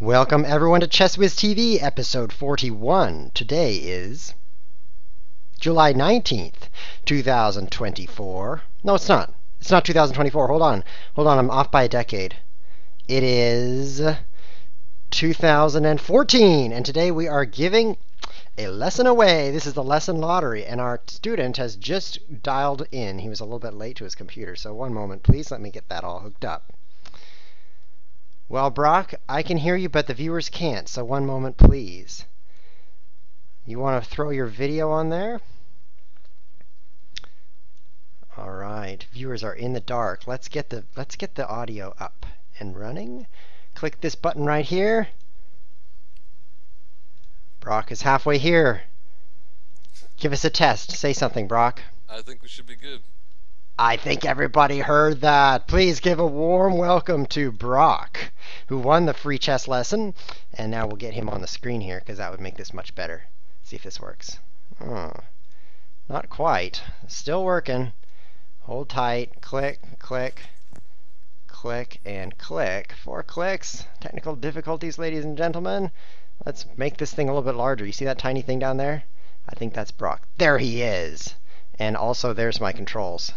Welcome everyone to ChessWhiz TV, episode 41. Today is July 19th, 2024. No, it's not. It's not 2024. Hold on. I'm off by a decade. It is 2014, and today we are giving a lesson away. This is the lesson lottery, and our student has just dialed in. He was a little bit late to his computer, so one moment, please. Let me get that all hooked up. Well, Brock, I can hear you, but the viewers can't, so one moment, please. You want to throw your video on there? All right, viewers are in the dark. Let's get the audio up and running. Click this button right here. Brock is halfway here. Give us a test. Say something, Brock. I think we should be good. I think everybody heard that. Please give a warm welcome to Brock, who won the free chess lesson. And now we'll get him on the screen here, because that would make this much better. See if this works. Oh, not quite. Still working. Hold tight. Click, click, click, and click. 4 clicks. Technical difficulties, ladies and gentlemen. Let's make this thing a little bit larger. You see that tiny thing down there? I think that's Brock. There he is. And also, there's my controls.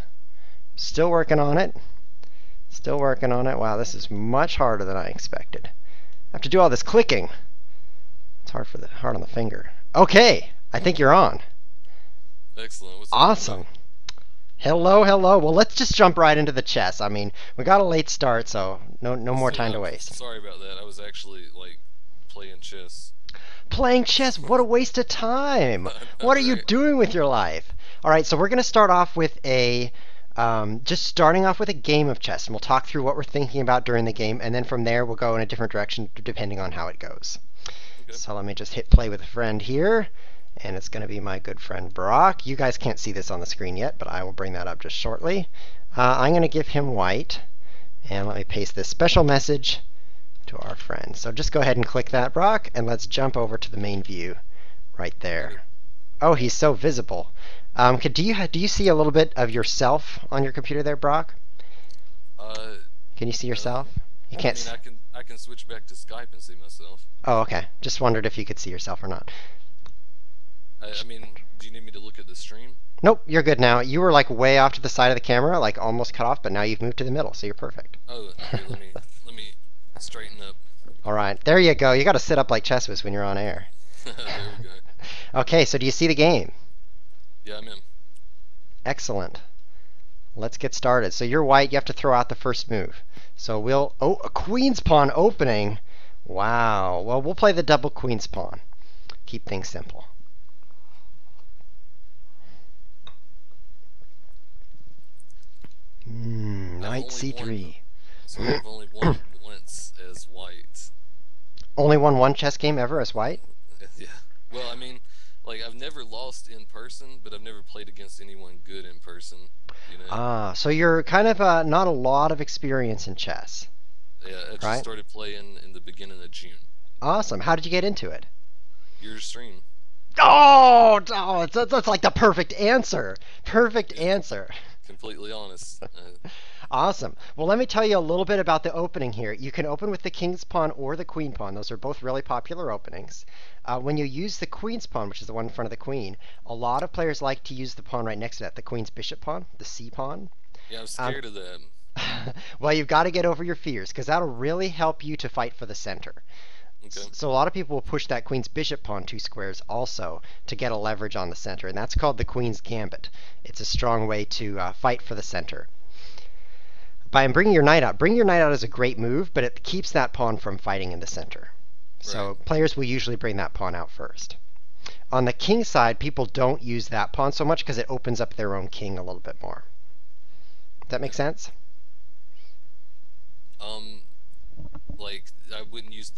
Still working on it. Still working on it. Wow, this is much harder than I expected. I have to do all this clicking. It's hard on the finger. Okay, I think you're on. Excellent. What's awesome. Hello. Well, let's just jump right into the chess. I mean, we got a late start, so no more time to waste. Sorry about that. I was actually playing chess. Playing chess? What a waste of time. What are you doing with your life? All right, so we're going to start off with just starting off with a game of chess, and we'll talk through what we're thinking about during the game, and then from there we'll go in a different direction depending on how it goes. Okay. So let me just hit play with a friend here, and it's going to be my good friend Brock. You guys can't see this on the screen yet, but I will bring that up just shortly. I'm going to give him white, and let me paste this special message to our friend. So just go ahead and click that, Brock, and let's jump over to the main view right there. Oh, he's so visible. Do you see a little bit of yourself on your computer there, Brock? Can you see yourself? You can't. I mean, I can switch back to Skype and see myself. Oh, okay. Just wondered if you could see yourself or not. I mean, do you need me to look at the stream? Nope, you're good now. You were like way off to the side of the camera, like almost cut off, but now you've moved to the middle, so you're perfect. Oh, okay, let me straighten up. All right, there you go. You got to sit up like ChessWhiz when you're on air. There we go. Okay, so do you see the game? Yeah, I'm in. Excellent. Let's get started. So you're white. You have to throw out the first move. So a queen's pawn opening. Wow. Well, we'll play the double queen's pawn. Keep things simple. Knight c3. So I've only won once as white. Only won one chess game ever as white? Yeah. Well, I mean, I've never lost in person, but I've never played against anyone good in person. You know? So you're kind of not a lot of experience in chess. Yeah, I just started playing in the beginning of June. Awesome. How did you get into it? Your stream. Oh, that's like the perfect answer. Perfect answer. Completely honest. Awesome. Well, let me tell you a little bit about the opening here. You can open with the king's pawn or the queen pawn. Those are both really popular openings. When you use the queen's pawn, which is the one in front of the queen, a lot of players like to use the pawn right next to that, the queen's bishop pawn, the c pawn. Yeah, I'm scared of that. Well, you've got to get over your fears, because that'll really help you to fight for the center. Okay. So a lot of people will push that queen's bishop pawn 2 squares also to get a leverage on the center, and that's called the queen's gambit. It's a strong way to fight for the center. By bringing your knight out is a great move, but it keeps that pawn from fighting in the center. So players will usually bring that pawn out first. On the king side, people don't use that pawn so much because it opens up their own king a little bit more. Does that make sense? I wouldn't use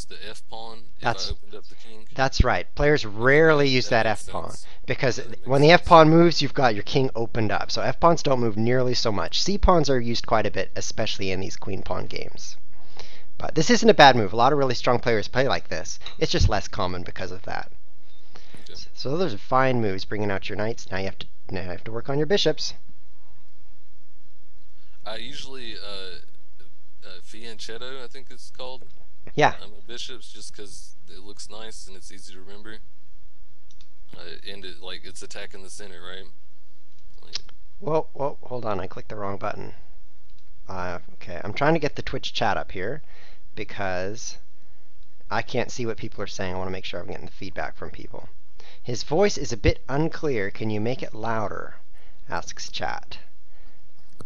the f pawn if I opened up the king. That's right. Players rarely use that f pawn because when the f pawn moves, you've got your king opened up. So f pawns don't move nearly so much. C pawns are used quite a bit, especially in these queen pawn games. But this isn't a bad move. A lot of really strong players play like this. It's just less common because of that. Okay. So those are fine moves, bringing out your knights. Now you have to work on your bishops. I usually fianchetto, I think it's called. Yeah. my bishops just because it looks nice and it's easy to remember. And it's attacking the center, right? Like, Whoa, whoa, hold on. I clicked the wrong button. Okay, I'm trying to get the Twitch chat up here because I can't see what people are saying. I want to make sure I'm getting the feedback from people. His voice is a bit unclear. Can you make it louder? Asks chat.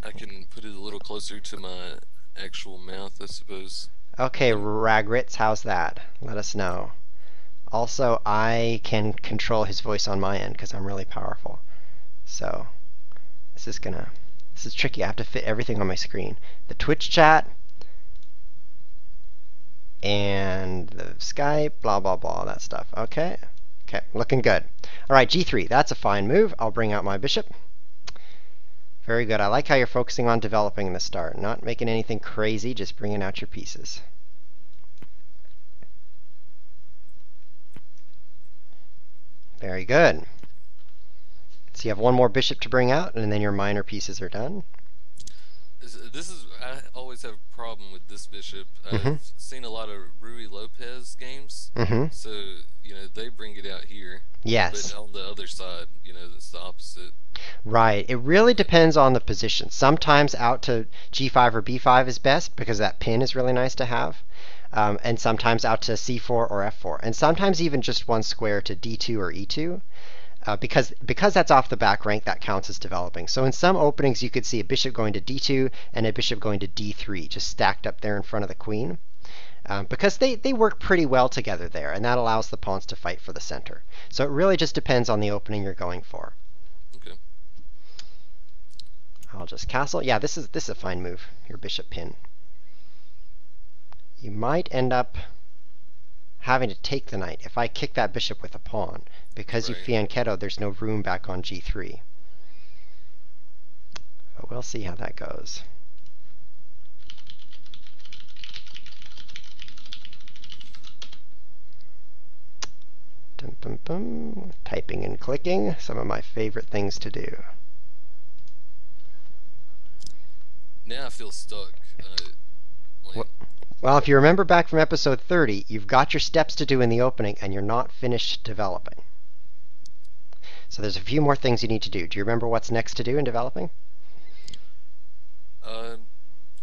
I can put it a little closer to my actual mouth, I suppose. Okay, Let me, Ragritz, how's that? Let us know. Also, I can control his voice on my end because I'm really powerful. So, this is tricky. I have to fit everything on my screen. The Twitch chat and the Skype, blah, blah, blah, that stuff. Okay. Okay, looking good. All right, g3. That's a fine move. I'll bring out my bishop. Very good. I like how you're focusing on developing in the start. Not making anything crazy, just bringing out your pieces. Very good. So you have one more bishop to bring out, and then your minor pieces are done. I always have a problem with this bishop. Mm-hmm. I've seen a lot of Rui Lopez games, Mm-hmm. so they bring it out here, but Yes. on the other side, it's the opposite. Right. It really depends on the position. Sometimes out to g5 or b5 is best because that pin is really nice to have. And sometimes out to c4 or f4. And sometimes even just one square to d2 or e2. Because that's off the back rank, that counts as developing. So in some openings, you could see a bishop going to d2 and a bishop going to d3, just stacked up there in front of the queen. Because they work pretty well together there, and that allows the pawns to fight for the center. So it really just depends on the opening you're going for. Okay. I'll just castle. Yeah, this is a fine move, your bishop pin. You might end up having to take the knight if I kick that bishop with a pawn. Because you Right. fianchetto, there's no room back on g3. But we'll see how that goes. Dum, dum, dum. Typing and clicking, some of my favorite things to do. Now I feel stuck. Like, Well, if you remember back from episode 30, you've got your steps to do in the opening, and you're not finished developing. So there's a few more things you need to do. Do you remember what's next to do in developing? uh,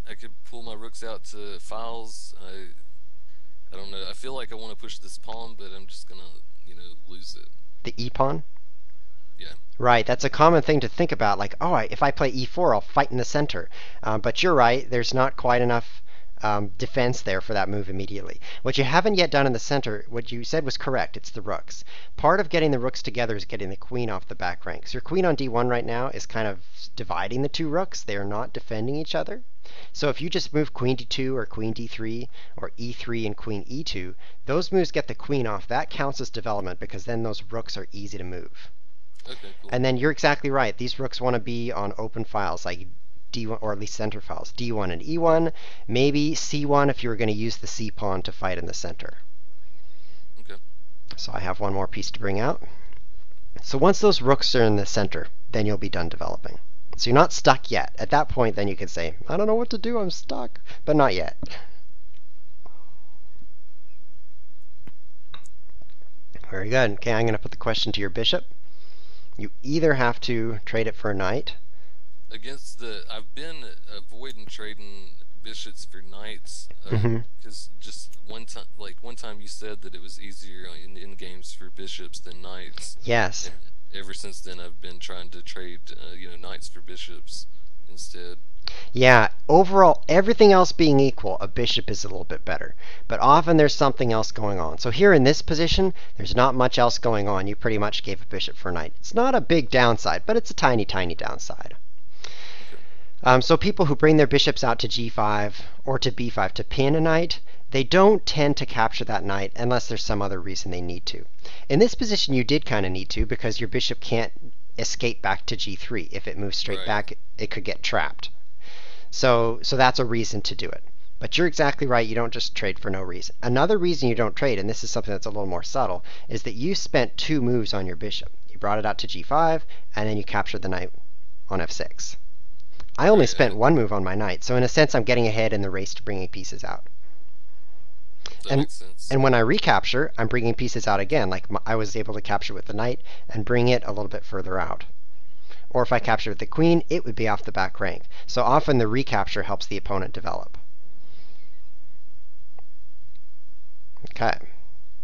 I could pull my rooks out to files. I don't know. I feel like I want to push this pawn, but I'm just gonna, lose it. The e-pawn? Yeah. Right, that's a common thing to think about, like, oh, if I play e4, I'll fight in the center. But you're right, there's not quite enough defense there for that move immediately. What you haven't yet done in the center, what you said was correct, it's the rooks. Part of getting the rooks together is getting the queen off the back ranks. Your queen on d1 right now is kind of dividing the two rooks. They are not defending each other. So if you just move queen d2 or queen d3 or e3 and queen e2, those moves get the queen off. That counts as development because then those rooks are easy to move. Okay. Cool. And then you're exactly right. These rooks want to be on open files like d1, or at least center files, d1 and e1, maybe c1 if you were going to use the c pawn to fight in the center. Okay. So I have one more piece to bring out. So once those rooks are in the center, then you'll be done developing. So you're not stuck yet. At that point, then you can say, I don't know what to do, I'm stuck. But not yet. Very good. Okay, I'm going to put the question to your bishop. You either have to trade it for a knight. I've been avoiding trading bishops for knights because just one time you said that it was easier in games for bishops than knights. Yes. And ever since then, I've been trying to trade, knights for bishops instead. Yeah, overall, everything else being equal, a bishop is a little bit better. But often there's something else going on. So here in this position, there's not much else going on. You pretty much gave a bishop for a knight. It's not a big downside, but it's a tiny, tiny downside. So people who bring their bishops out to g5 or to b5 to pin a knight, they don't tend to capture that knight unless there's some other reason they need to. In this position, you did kind of need to because your bishop can't escape back to g3. If it moves straight back, it could get trapped. So that's a reason to do it. But you're exactly right. You don't just trade for no reason. Another reason you don't trade, and this is something that's a little more subtle, is that you spent 2 moves on your bishop. You brought it out to g5, and then you captured the knight on f6. I only spent 1 move on my knight, so in a sense I'm getting ahead in the race to bringing pieces out. That And makes sense. and when I recapture, I'm bringing pieces out again, like I was able to capture with the knight and bring it a little bit further out. Or if I capture with the queen, it would be off the back rank. So often the recapture helps the opponent develop. Okay,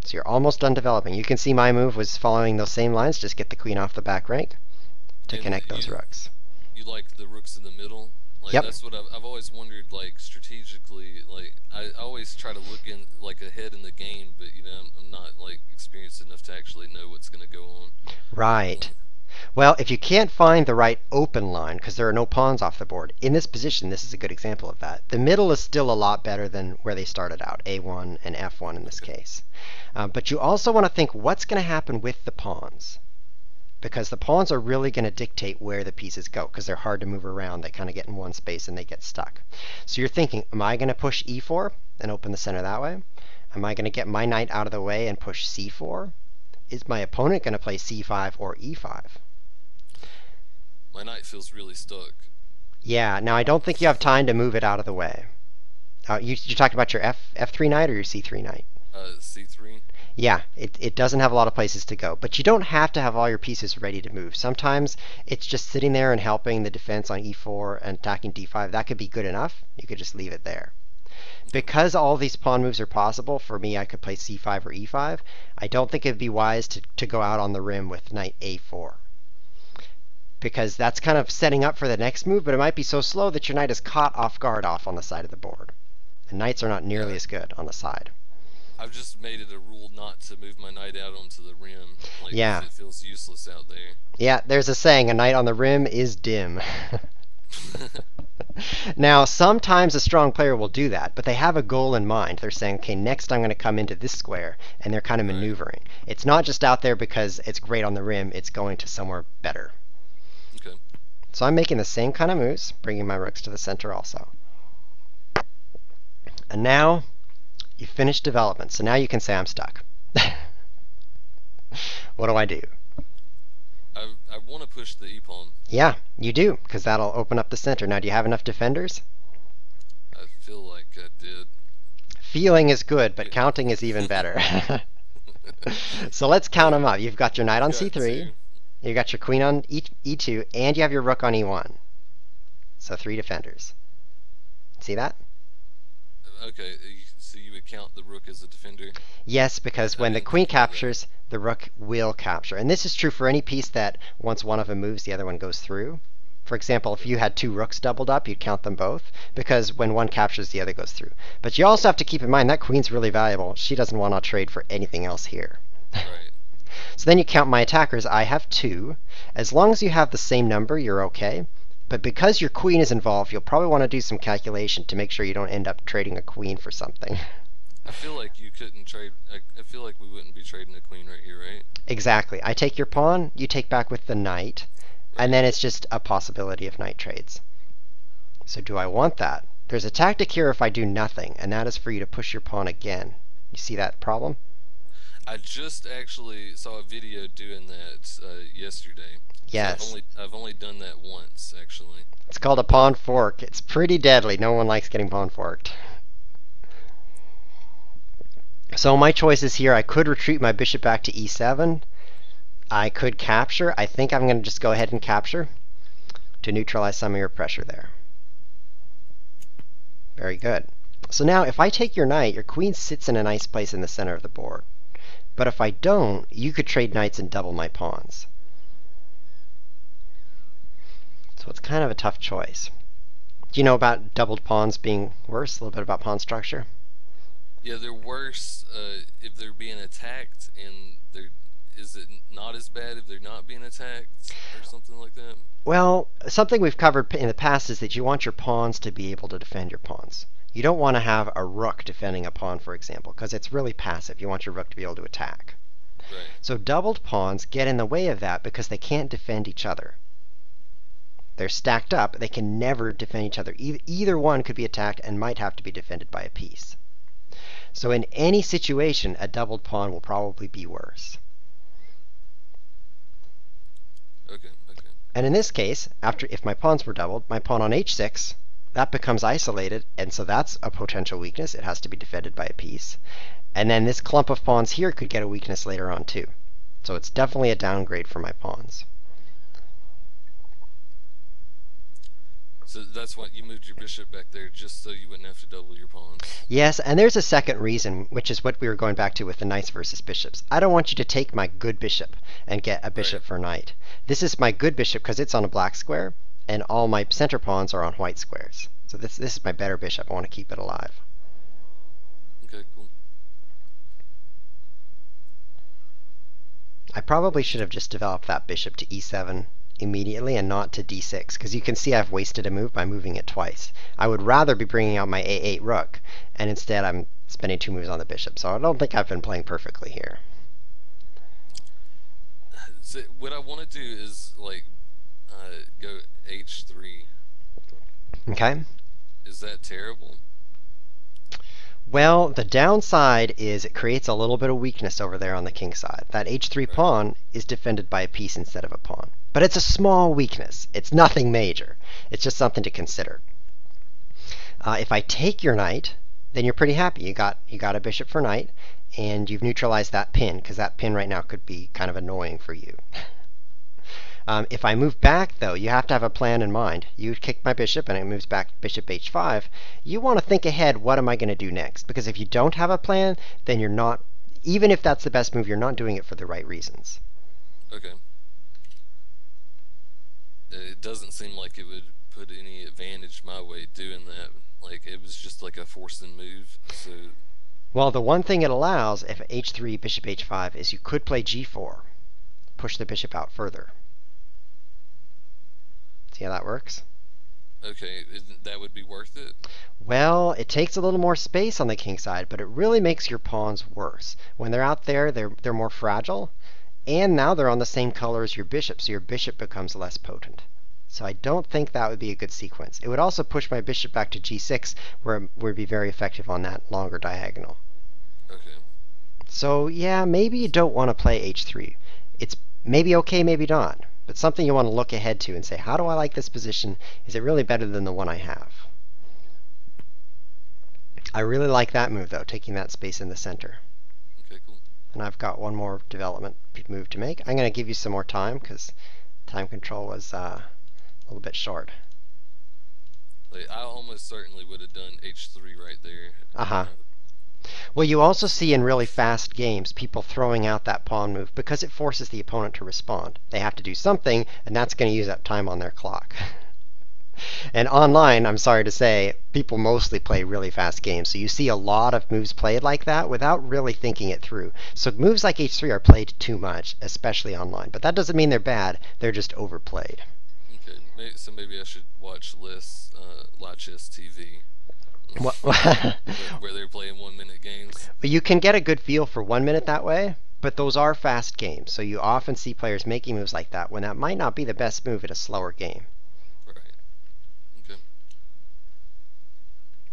so you're almost done developing. You can see my move was following those same lines, just get the queen off the back rank to And connect those rooks. you like the rooks in the middle? Like Yep. that's what I've always wondered. Like strategically, like I always try to look in like ahead in the game, but I'm not like experienced enough to actually know what's going to go on. Right. Well, if you can't find the right open line, because there are no pawns off the board, in this position, this is a good example of that. The middle is still a lot better than where they started out, A1 and F1 in this Okay. case. But you also want to think what's going to happen with the pawns, because the pawns are really going to dictate where the pieces go, because they're hard to move around. They kind of get in one space and they get stuck. So you're thinking, am I going to push E4 and open the center that way? Am I going to get my knight out of the way and push C4? Is my opponent going to play C5 or E5? My knight feels really stuck. Yeah, now I don't think you have time to move it out of the way. You're talking about your F3 knight or your C3 knight? C3. Yeah, it doesn't have a lot of places to go. But you don't have to have all your pieces ready to move. Sometimes it's just sitting there and helping the defense on E4 and attacking D5. That could be good enough. You could just leave it there. Okay. Because all these pawn moves are possible, for me I could play C5 or E5. I don't think it'd be wise to go out on the rim with knight A4. Because that's kind of setting up for the next move, but it might be so slow that your knight is caught off guard off on the side of the board. And knights are not nearly Yeah, as good on the side. I've just made it a rule not to move my knight out onto the rim, like because Yeah. it feels useless out there. Yeah, there's a saying, a knight on the rim is dim. Now, sometimes a strong player will do that, but they have a goal in mind. They're saying, okay, next I'm going to come into this square, and they're kind of Right. maneuvering. It's not just out there because it's great on the rim, it's going to somewhere better. Okay. So I'm making the same kind of moves, bringing my rooks to the center also. And now you finished development, so now you can say I'm stuck. What do I do? I want to push the e pawn. Yeah, you do, because that'll open up the center. Now, do you have enough defenders? I feel like I did. Feeling is good, but Yeah. counting is even better. So let's count them up. You've got your knight I've on got C3, two. you've got your queen on E2, and you have your rook on E1. So 3 defenders. See that? Okay, so you would count the rook as a defender? Yes, because I when the didn't queen think about that. captures, the rook will capture. And this is true for any piece that once one of them moves, the other one goes through. For example, if you had 2 rooks doubled up, you'd count them both, because when one captures, the other goes through. But you also have to keep in mind that queen's really valuable. She doesn't want to trade for anything else here. Right. So then you count my attackers. I have 2. As long as you have the same number, you're okay. But because your queen is involved, you'll probably want to do some calculation to make sure you don't end up trading a queen for something. I feel like you couldn't trade. I feel like we wouldn't be trading a queen right here, right? Exactly. I take your pawn, you take back with the knight, and Right. then it's just a possibility of knight trades. So do I want that? There's a tactic here if I do nothing, and that is for you to push your pawn again. You see that problem? I just actually saw a video doing that yesterday. So Yes. I've only done that once actually. It's called a pawn fork. It's pretty deadly. No one likes getting pawn forked. So my choices here, I could retreat my bishop back to e7. I could capture. I think I'm going to just go ahead and capture to neutralize some of your pressure there. Very good. So now if I take your knight, your queen sits in a nice place in the center of the board. But if I don't, you could trade knights and double my pawns. So it's kind of a tough choice. Do you know about doubled pawns being worse? A little bit about pawn structure? Yeah, they're worse if they're being attacked, and they're is it not as bad if they're not being attacked or something like that? Well, something we've covered in the past is that you want your pawns to be able to defend your pawns. You don't want to have a rook defending a pawn, for example, because it's really passive. You want your rook to be able to attack. Right. So doubled pawns get in the way of that because they can't defend each other. They're stacked up. They can never defend each other. Either one could be attacked and might have to be defended by a piece. So in any situation, a doubled pawn will probably be worse. Okay. And in this case, if my pawns were doubled, my pawn on h6 that becomes isolated, and so that's a potential weakness. It has to be defended by a piece. And then this clump of pawns here could get a weakness later on too. So it's definitely a downgrade for my pawns. So that's why you moved your bishop back there, just so you wouldn't have to double your pawns. Yes, and there's a second reason, which is what we were going back to with the knights versus bishops. I don't want you to take my good bishop and get a bishop Right. for knight. This is my good bishop because it's on a black square, and all my center pawns are on white squares. So this is my better bishop. I want to keep it alive. Okay, cool. I probably should have just developed that bishop to e7 immediately and not to d6, because you can see I've wasted a move by moving it twice. I would rather be bringing out my a8 rook, and instead I'm spending 2 moves on the bishop, so I don't think I've been playing perfectly here. So what I want to do is like go h3. Okay? Is that terrible? Well, the downside is it creates a little bit of weakness over there on the king side. That h3 Right. pawn is defended by a piece instead of a pawn. But it's a small weakness. It's nothing major. It's just something to consider. If I take your knight, then you're pretty happy. You got a bishop for knight, and you've neutralized that pin, because that pin right now could be kind of annoying for you. If I move back, though, you have to have a plan in mind. You kick my bishop, and it moves back bishop h5. You want to think ahead, what am I going to do next? Because if you don't have a plan, then you're not, even if that's the best move, you're not doing it for the right reasons. Okay. It doesn't seem like it would put any advantage my way doing that. Like it was just like a forcing move. So Well, the one thing it allows, if h3, bishop h5, is you could play g4, push the bishop out further. See how that works? okay, that would be worth it. Well, it takes a little more space on the king side, but it really makes your pawns worse. When they're out there, they're more fragile, and now they're on the same color as your bishop, so your bishop becomes less potent. So I don't think that would be a good sequence. It would also push my bishop back to g6, where it would be very effective on that longer diagonal. Okay. So yeah, maybe you don't want to play h3. It's maybe okay, maybe not, but something you want to look ahead to and say, how do I like this position? Is it really better than the one I have? I really like that move, though, taking that space in the center. Okay, cool. And I've got one more development move to make. I'm going to give you some more time, because time control was a little bit short. Like I almost certainly would have done h3 right there. Uh-huh. Well, you also see in really fast games people throwing out that pawn move because it forces the opponent to respond. They have to do something, and that's going to use up time on their clock. And online, I'm sorry to say, people mostly play really fast games. So you see a lot of moves played like that without really thinking it through. So moves like h3 are played too much, especially online. But that doesn't mean they're bad. They're just overplayed. Okay, so maybe I should watch less Lot Chess TV, Well, where they're playing 1 minute games. you can get a good feel for 1 minute that way, but those are fast games. So you often see players making moves like that when that might not be the best move at a slower game. Right. Okay.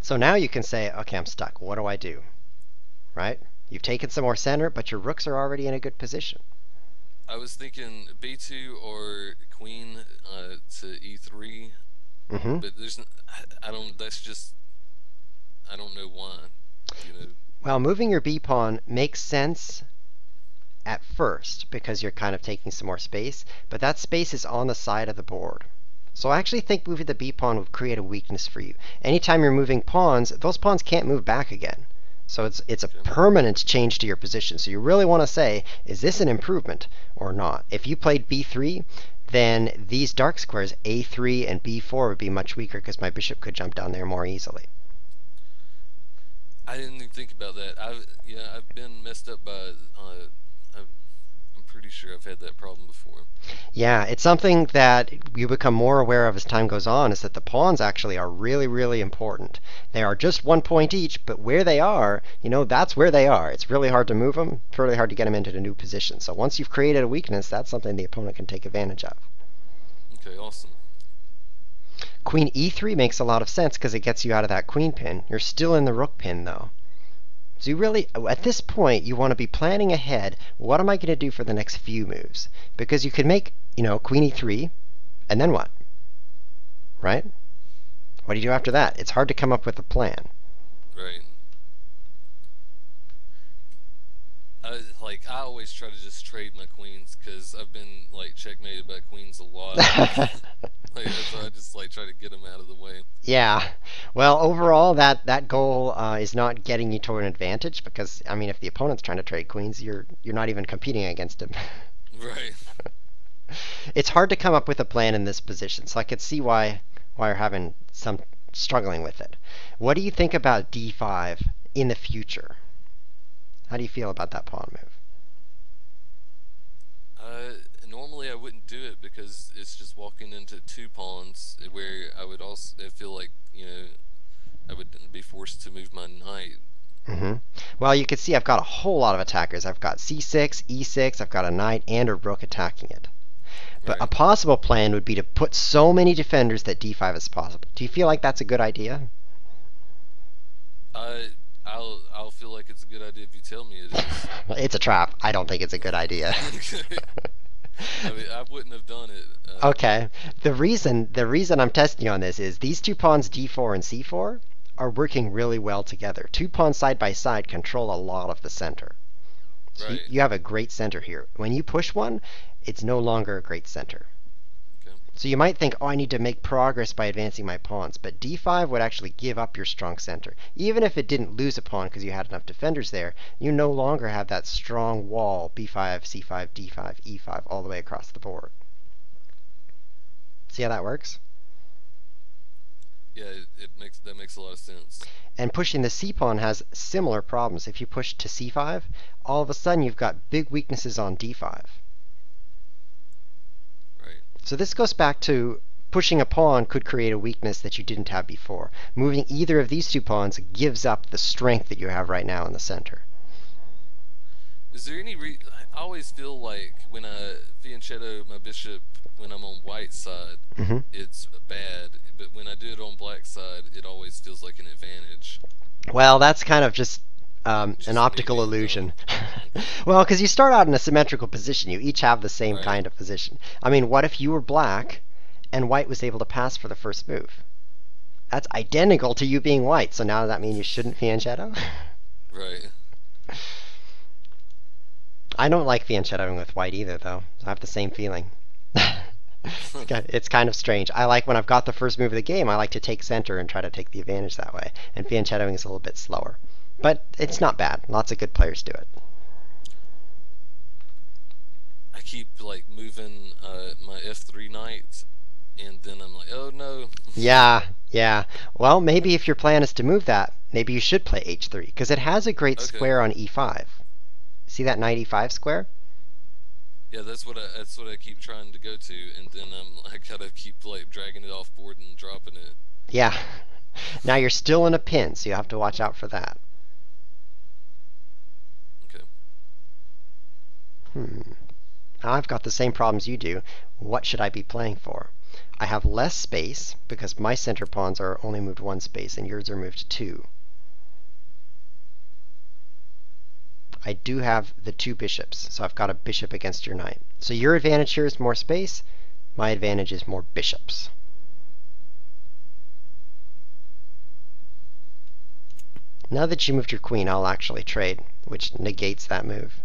So now you can say, okay, I'm stuck. What do I do? Right? You've taken some more center, but your rooks are already in a good position. I was thinking b2 or queen to e3, Mm-hmm. but I don't. That's just I don't know why. You know. Well, moving your b pawn makes sense at first because you're kind of taking some more space, but that space is on the side of the board. So I actually think moving the b pawn would create a weakness for you. Anytime you're moving pawns, those pawns can't move back again. So it's a Okay. permanent change to your position. So you really want to say, is this an improvement or not? If you played b3, then these dark squares, a3 and b4, would be much weaker because my bishop could jump down there more easily. I didn't even think about that. I've been messed up by. I'm pretty sure I've had that problem before. Yeah, it's something that you become more aware of as time goes on, is that the pawns actually are really, really important. They are just 1 point each, but where they are, that's where they are. It's really hard to move them, really hard to get them into a new position. So once you've created a weakness, that's something the opponent can take advantage of. Okay, awesome. Queen e3 makes a lot of sense because it gets you out of that queen pin. You're still in the rook pin, though. So you really, at this point, you want to be planning ahead, what am I going to do for the next few moves? Because you could make, queen e3, and then what? Right? What do you do after that? It's hard to come up with a plan. Right. I always try to just trade my queens because I've been like checkmated by queens a lot. So I just like try to get them out of the way. Yeah. Well, overall, that goal is not getting you to an advantage because I mean, if the opponent's trying to trade queens, you're not even competing against him. Right. It's hard to come up with a plan in this position, so I could see why you're having some struggling with it. What do you think about d5 in the future? How do you feel about that pawn move? Normally I wouldn't do it because it's just walking into two pawns where I feel like I would be forced to move my knight. hmm Well, you can see I've got a whole lot of attackers. I've got c6, e6, I've got a knight and a rook attacking it. But a Right. possible plan would be to put so many defenders that d5 is possible. Do you feel like that's a good idea? I I'll feel like it's a good idea if you tell me it is. It's a trap. I don't think it's a good idea. Okay. I mean, I wouldn't have done it. Okay. The reason I'm testing you on this is these two pawns d4 and c4 are working really well together. Two pawns side by side control a lot of the center. So you, Right. you have a great center here. When you push one, it's no longer a great center. Okay. So you might think, oh, I need to make progress by advancing my pawns, but d5 would actually give up your strong center. Even if it didn't lose a pawn because you had enough defenders there, you no longer have that strong wall b5, c5, d5, e5 all the way across the board. See how that works? Yeah, that makes a lot of sense. And pushing the c pawn has similar problems. If you push to c5, all of a sudden you've got big weaknesses on d5. Right. So this goes back to pushing a pawn could create a weakness that you didn't have before. Moving either of these two pawns gives up the strength that you have right now in the center. Is there any I always feel like when I fianchetto my bishop when I'm on white side, hmm it's bad, but when I do it on black side, it always feels like an advantage. Well, that's kind of just an Just me optical being dumb. illusion. Okay. Well, because you start out in a symmetrical position. You each have the same Right. kind of position. I mean, what if you were black and white was able to pass for the first move? That's identical to you being white. So now does that mean you shouldn't fianchetto? Right. I don't like fianchettoing with white either, though. I have the same feeling. It's kind of strange. I like when I've got the first move of the game, I like to take center and try to take the advantage that way. And fianchettoing is a little bit slower. But it's not bad. Lots of good players do it. I keep like moving my f3 knight, and then I'm like, oh no. Yeah, yeah. Well, maybe if your plan is to move that, maybe you should play h3, because it has a great Okay. square on e5. See that knight e5 square? Yeah, that's what I keep trying to go to, and then I gotta keep like dragging it off board and dropping it. Yeah. Now you're still in a pin, so you have to watch out for that. Okay. Hmm. Now I've got the same problems you do. What should I be playing for? I have less space because my center pawns are only moved one space and yours are moved two. I do have the two bishops, so I've got a bishop against your knight. So your advantage here is more space. My advantage is more bishops. Now that you moved your queen, I'll actually trade, which negates that move.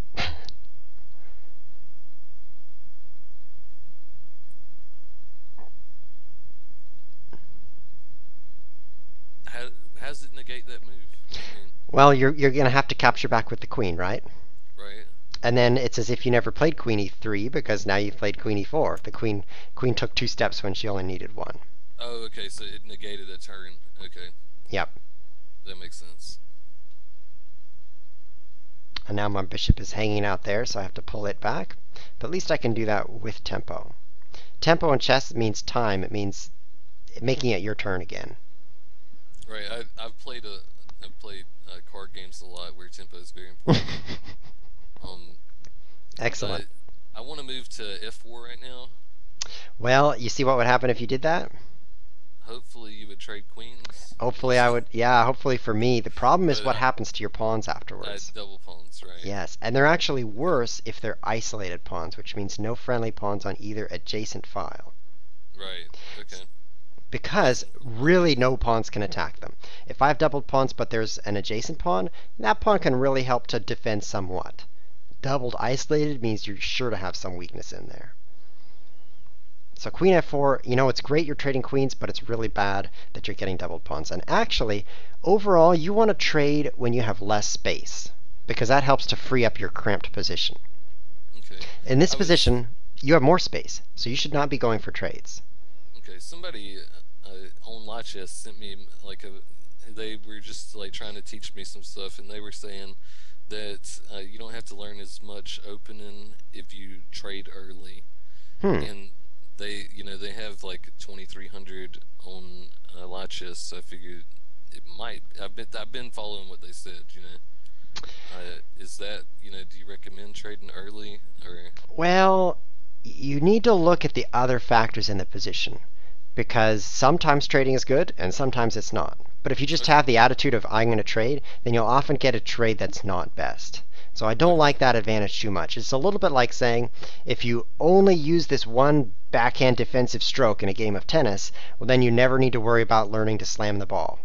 How does it negate that move? What do you mean? Well, you're going to have to capture back with the queen, right? Right. And then it's as if you never played queen e3 because now you've played queen e4. The queen took two steps when she only needed one. Oh, okay. So it negated a turn. Okay, Yep. that makes sense. And now my bishop is hanging out there, so I have to pull it back. But at least I can do that with tempo. Tempo in chess means time. It means making it your turn again. Right. I've played card games a lot where tempo is very important. Um, Excellent. I want to move to f4 right now. Well, you see what would happen if you did that? Hopefully you would trade queens. Hopefully I would, yeah, hopefully for me. The problem is But what happens to your pawns I afterwards. double pawns, right? Yes, and they're actually worse if they're isolated pawns, which means no friendly pawns on either adjacent file. Right. Okay. because really no pawns can attack them. If I have doubled pawns but there's an adjacent pawn, that pawn can really help to defend somewhat. Doubled isolated means you're sure to have some weakness in there. So queen f4, it's great you're trading queens, but it's really bad that you're getting doubled pawns. And actually, overall, you want to trade when you have less space, because that helps to free up your cramped position. Okay. In this position, you have more space, so you should not be going for trades. Okay, somebody on Lichess sent me they were just like trying to teach me some stuff, and they were saying that you don't have to learn as much opening if you trade early. And they have like 2300 on Lichess, so I figured it might. I've been following what they said. Is that do you recommend trading early or? Well, you need to look at the other factors in the position, because sometimes trading is good and sometimes it's not. But if you just have the attitude of I'm going to trade, then you'll often get a trade that's not best. So I don't like that advantage too much. It's a little bit like saying if you only use this one backhand defensive stroke in a game of tennis, well, then you never need to worry about learning to slam the ball.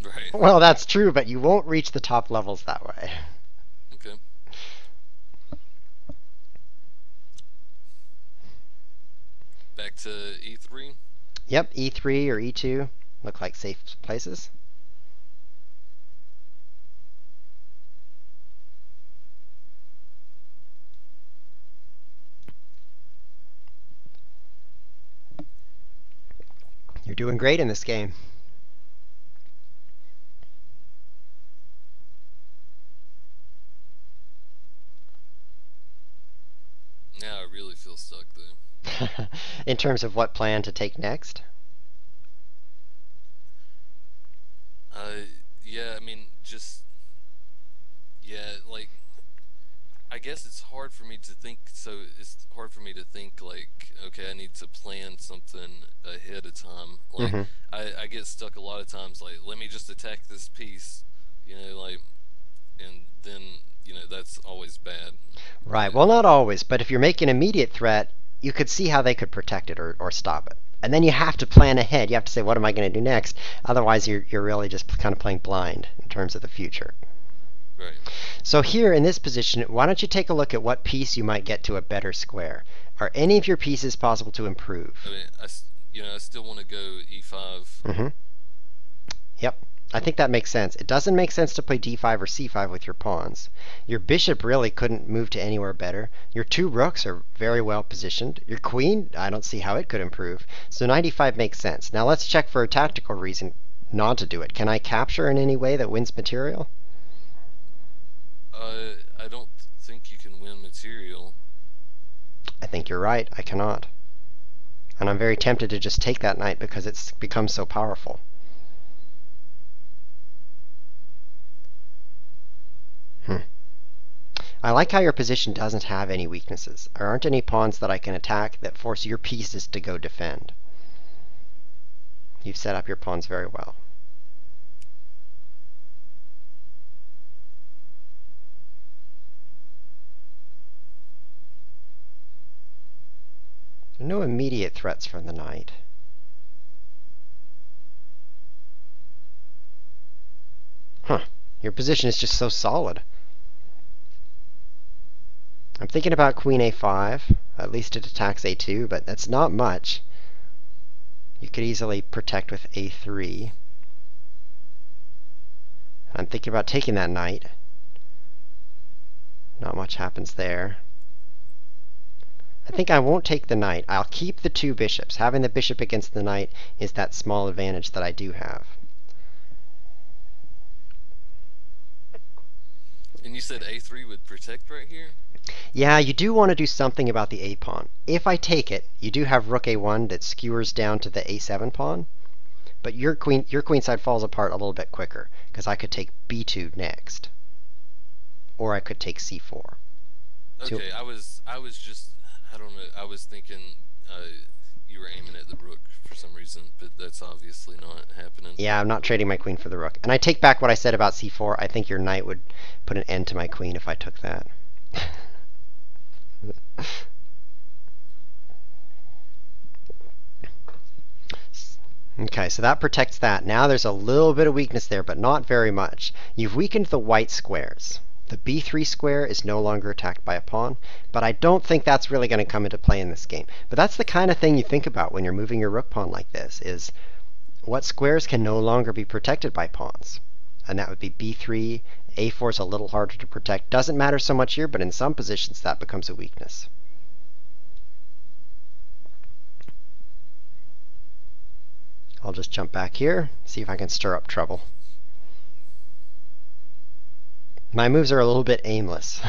Right. Well, that's true, but you won't reach the top levels that way. Okay. Back to e3. Yep, e3 or e2 look like safe places. You're doing great in this game. Now I really feel stuck though. In terms of what plan to take next? Yeah, I mean, like, I guess it's hard for me to think, so it's hard for me to think, like, okay, I need to plan something ahead of time. Like, I get stuck a lot of times, like, let me just attack this piece, like, and then, that's always bad. Right, well, not always, but if you're making an immediate threat, you could see how they could protect it or stop it. And then you have to plan ahead. You have to say, what am I going to do next? Otherwise, you're really just kind of playing blind in terms of the future. Right. So here in this position, why don't you take a look at what piece you might get to a better square? Are any of your pieces possible to improve? I mean, I still want to go e5. Yep. I think that makes sense. It doesn't make sense to play d5 or c5 with your pawns. Your bishop really couldn't move to anywhere better. Your two rooks are very well positioned. Your queen, I don't see how it could improve. So knight e5 makes sense. Now let's check for a tactical reason not to do it. Can I capture in any way that wins material? I don't think you can win material. I think you're right. I cannot. And I'm very tempted to just take that knight because it's become so powerful. I like how your position doesn't have any weaknesses. There aren't any pawns that I can attack that force your pieces to go defend. You've set up your pawns very well. There are no immediate threats from the knight. Your position is just so solid. I'm thinking about queen a5. At least it attacks a2, but that's not much. You could easily protect with a3. I'm thinking about taking that knight. Not much happens there. I think I won't take the knight. I'll keep the two bishops. Having the bishop against the knight is that small advantage that I do have. And you said a3 would protect right here? Yeah, you do want to do something about the a pawn. If I take it, you do have rook a1 that skewers down to the a7 pawn, but your queen side falls apart a little bit quicker, because I could take b2 next, or I could take c4. Okay, I was just, I don't know, I was thinking you were aiming at the rook for some reason, but that's obviously not happening. Yeah, I'm not trading my queen for the rook. And I take back what I said about c4. I think your knight would put an end to my queen if I took that. Okay, so that protects that. Now there's a little bit of weakness there, but not very much. You've weakened the white squares. The b3 square is no longer attacked by a pawn, but I don't think that's really going to come into play in this game. But that's the kind of thing you think about when you're moving your rook pawn like this, is what squares can no longer be protected by pawns. And that would be b3. a4 is a little harder to protect. Doesn't matter so much here, but in some positions that becomes a weakness. I'll just jump back here, see if I can stir up trouble. My moves are a little bit aimless.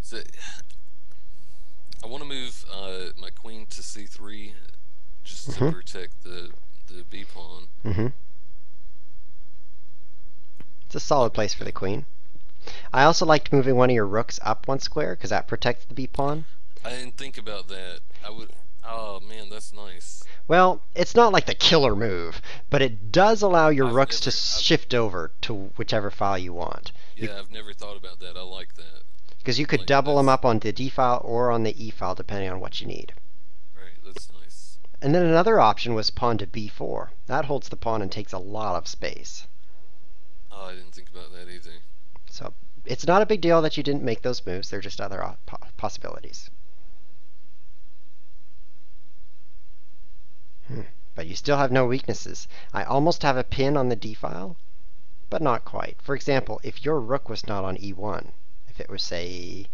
So I want to move my queen to c3 just to protect the b pawn. It's a solid place for the queen. I also liked moving one of your rooks up one square because that protects the b pawn. I didn't think about that. I would. Oh man, that's nice. Well, it's not like the killer move, but it does allow your rooks to shift over to whichever file you want. Yeah, I've never thought about that. I like that. Because you could double them up on the d file or on the e file depending on what you need. Right, that's nice. And then another option was pawn to b4. That holds the pawn and takes a lot of space. Oh, I didn't think about that either. So it's not a big deal that you didn't make those moves. They're just other possibilities. But you still have no weaknesses. I almost have a pin on the d file, but not quite. For example, if your rook was not on e1, if it was, say,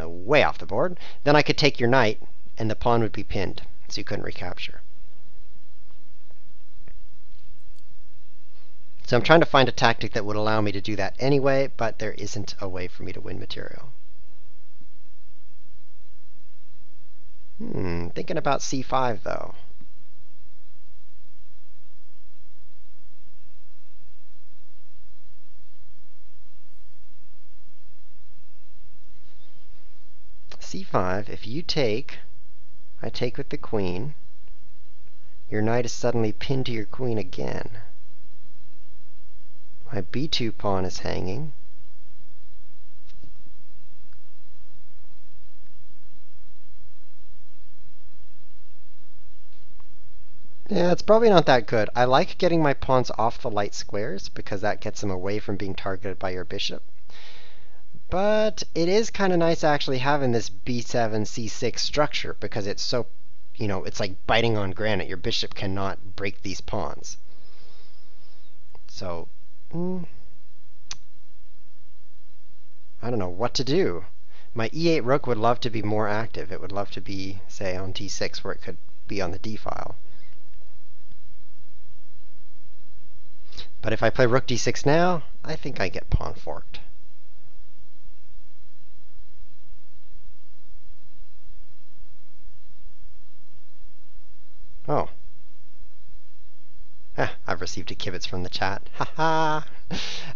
way off the board, then I could take your knight, and the pawn would be pinned, so you couldn't recapture. So I'm trying to find a tactic that would allow me to do that anyway, but there isn't a way for me to win material. Thinking about c5, though. c5, if you take, I take with the queen, your knight is suddenly pinned to your queen again. My b2 pawn is hanging. Yeah, it's probably not that good. I like getting my pawns off the light squares because that gets them away from being targeted by your bishop. But it is kind of nice actually having this b7, c6 structure because it's so, it's like biting on granite. Your bishop cannot break these pawns. So, I don't know what to do. My e8 rook would love to be more active. It would love to be, say, on t6 where it could be on the d file. But if I play rook d6 now, I think I get pawn forked. Oh. I've received a kibitz from the chat. Ha.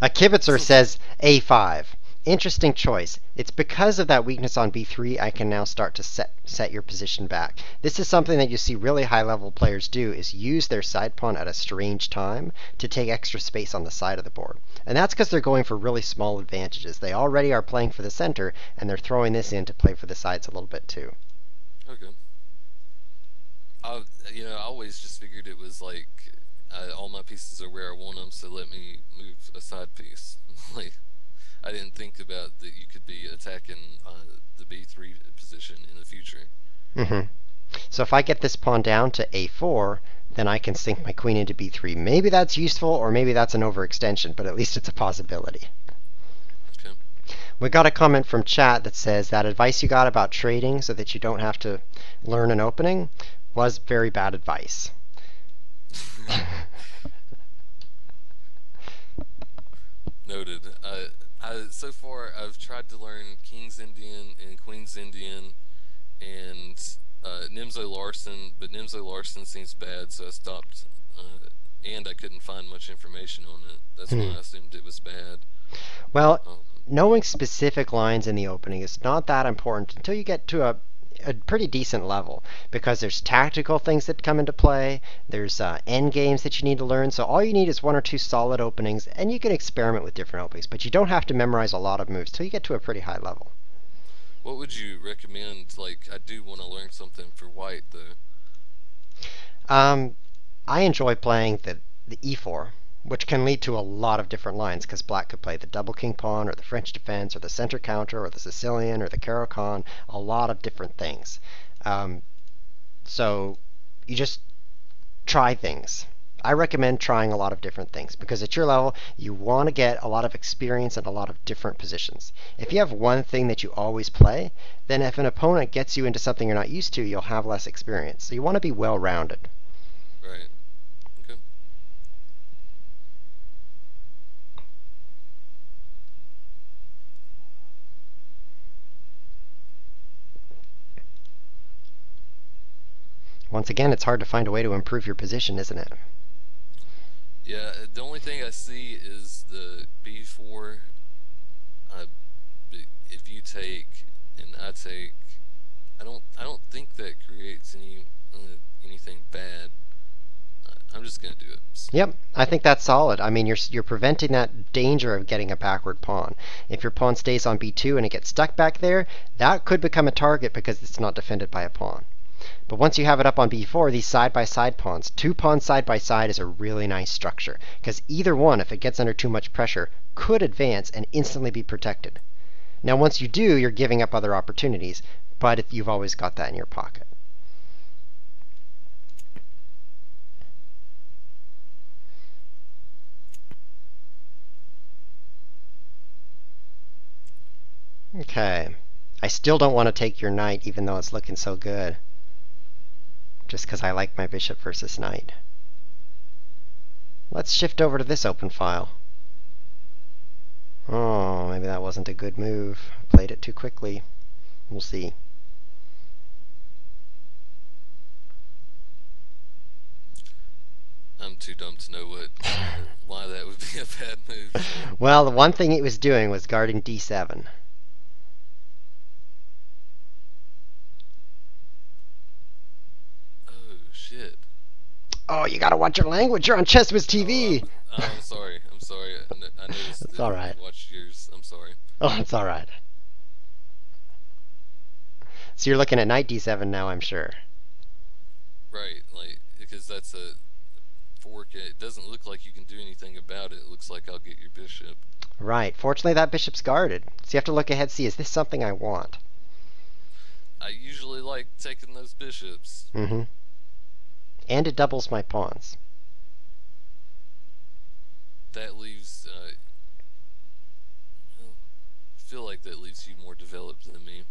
A kibitzer says a5. Interesting choice. It's because of that weakness on b3 I can now start to set your position back. This is something that you see really high-level players do, is use their side pawn at a strange time to take extra space on the side of the board. And that's because they're going for really small advantages. They already are playing for the center, and they're throwing this in to play for the sides a little bit too. Okay. I always just figured it was like all my pieces are where I want them, so let me move a side piece. Like, I didn't think about that you could be attacking the b3 position in the future. So if I get this pawn down to a4, then I can sink my queen into b3. Maybe that's useful, or maybe that's an overextension, but at least it's a possibility. Okay. We got a comment from chat that says that advice you got about trading so that you don't have to learn an opening was very bad advice. Noted. So far, I've tried to learn King's Indian and Queen's Indian and Nimzo Larson, but Nimzo Larson seems bad, so I stopped. And I couldn't find much information on it. That's why I assumed it was bad. Well, knowing specific lines in the opening is not that important until you get to a pretty decent level because there's tactical things that come into play. There's end games that you need to learn. So all you need is one or two solid openings, and you can experiment with different openings. But you don't have to memorize a lot of moves till you get to a pretty high level. What would you recommend? Like, I do want to learn something for white, though. I enjoy playing the e4, which can lead to a lot of different lines because black could play the double king pawn or the French defense or the center counter or the Sicilian or the Caro-Kann, a lot of different things. So you just try things. I recommend trying a lot of different things because at your level, you want to get a lot of experience in a lot of different positions. If you have one thing that you always play, then if an opponent gets you into something you're not used to, you'll have less experience. So you want to be well-rounded. Right. Okay. Once again, it's hard to find a way to improve your position, isn't it? Yeah, the only thing I see is the b4. Uh, if you take and I take, I don't think that creates anything bad. I'm just gonna do it. Yep, I think that's solid. I mean, you're preventing that danger of getting a backward pawn. If your pawn stays on b2 and it gets stuck back there, that could become a target because it's not defended by a pawn. But once you have it up on b4, these side-by-side pawns, two pawns side by side is a really nice structure because either one, if it gets under too much pressure, could advance and instantly be protected. Now, once you do, you're giving up other opportunities, but you've always got that in your pocket. Okay. I still don't want to take your knight, even though it's looking so good. Just because I like my bishop versus knight. Let's shift over to this open file. Oh, maybe that wasn't a good move. Played it too quickly. We'll see. I'm too dumb to know why that would be a bad move. So. Well, the one thing it was doing was guarding d7. Oh shit. Oh, you gotta watch your language. You're on Chesswiz TV. I'm sorry. I'm sorry. I noticed It's that all right. you watched yours. I'm sorry. Oh, it's all right. So you're looking at knight d7 now, I'm sure. Right, like because that's a fork. It doesn't look like you can do anything about it. It looks like I'll get your bishop. Right. Fortunately, that bishop's guarded. So you have to look ahead, see, is this something I want? I usually like taking those bishops. Mm-hmm. And it doubles my pawns. That leaves. Well, I feel like that leaves you more developed than me.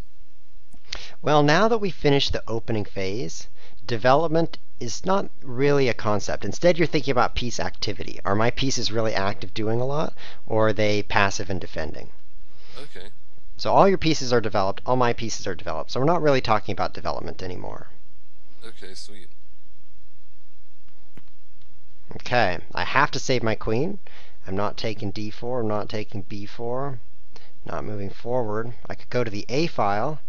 Well, now that we've finished the opening phase, development is not really a concept. Instead, you're thinking about piece activity. Are my pieces really active doing a lot, or are they passive and defending? Okay. So all your pieces are developed, all my pieces are developed. So we're not really talking about development anymore. Okay, sweet. Okay, I have to save my queen. I'm not taking d4, I'm not taking b4, not moving forward. I could go to the a file.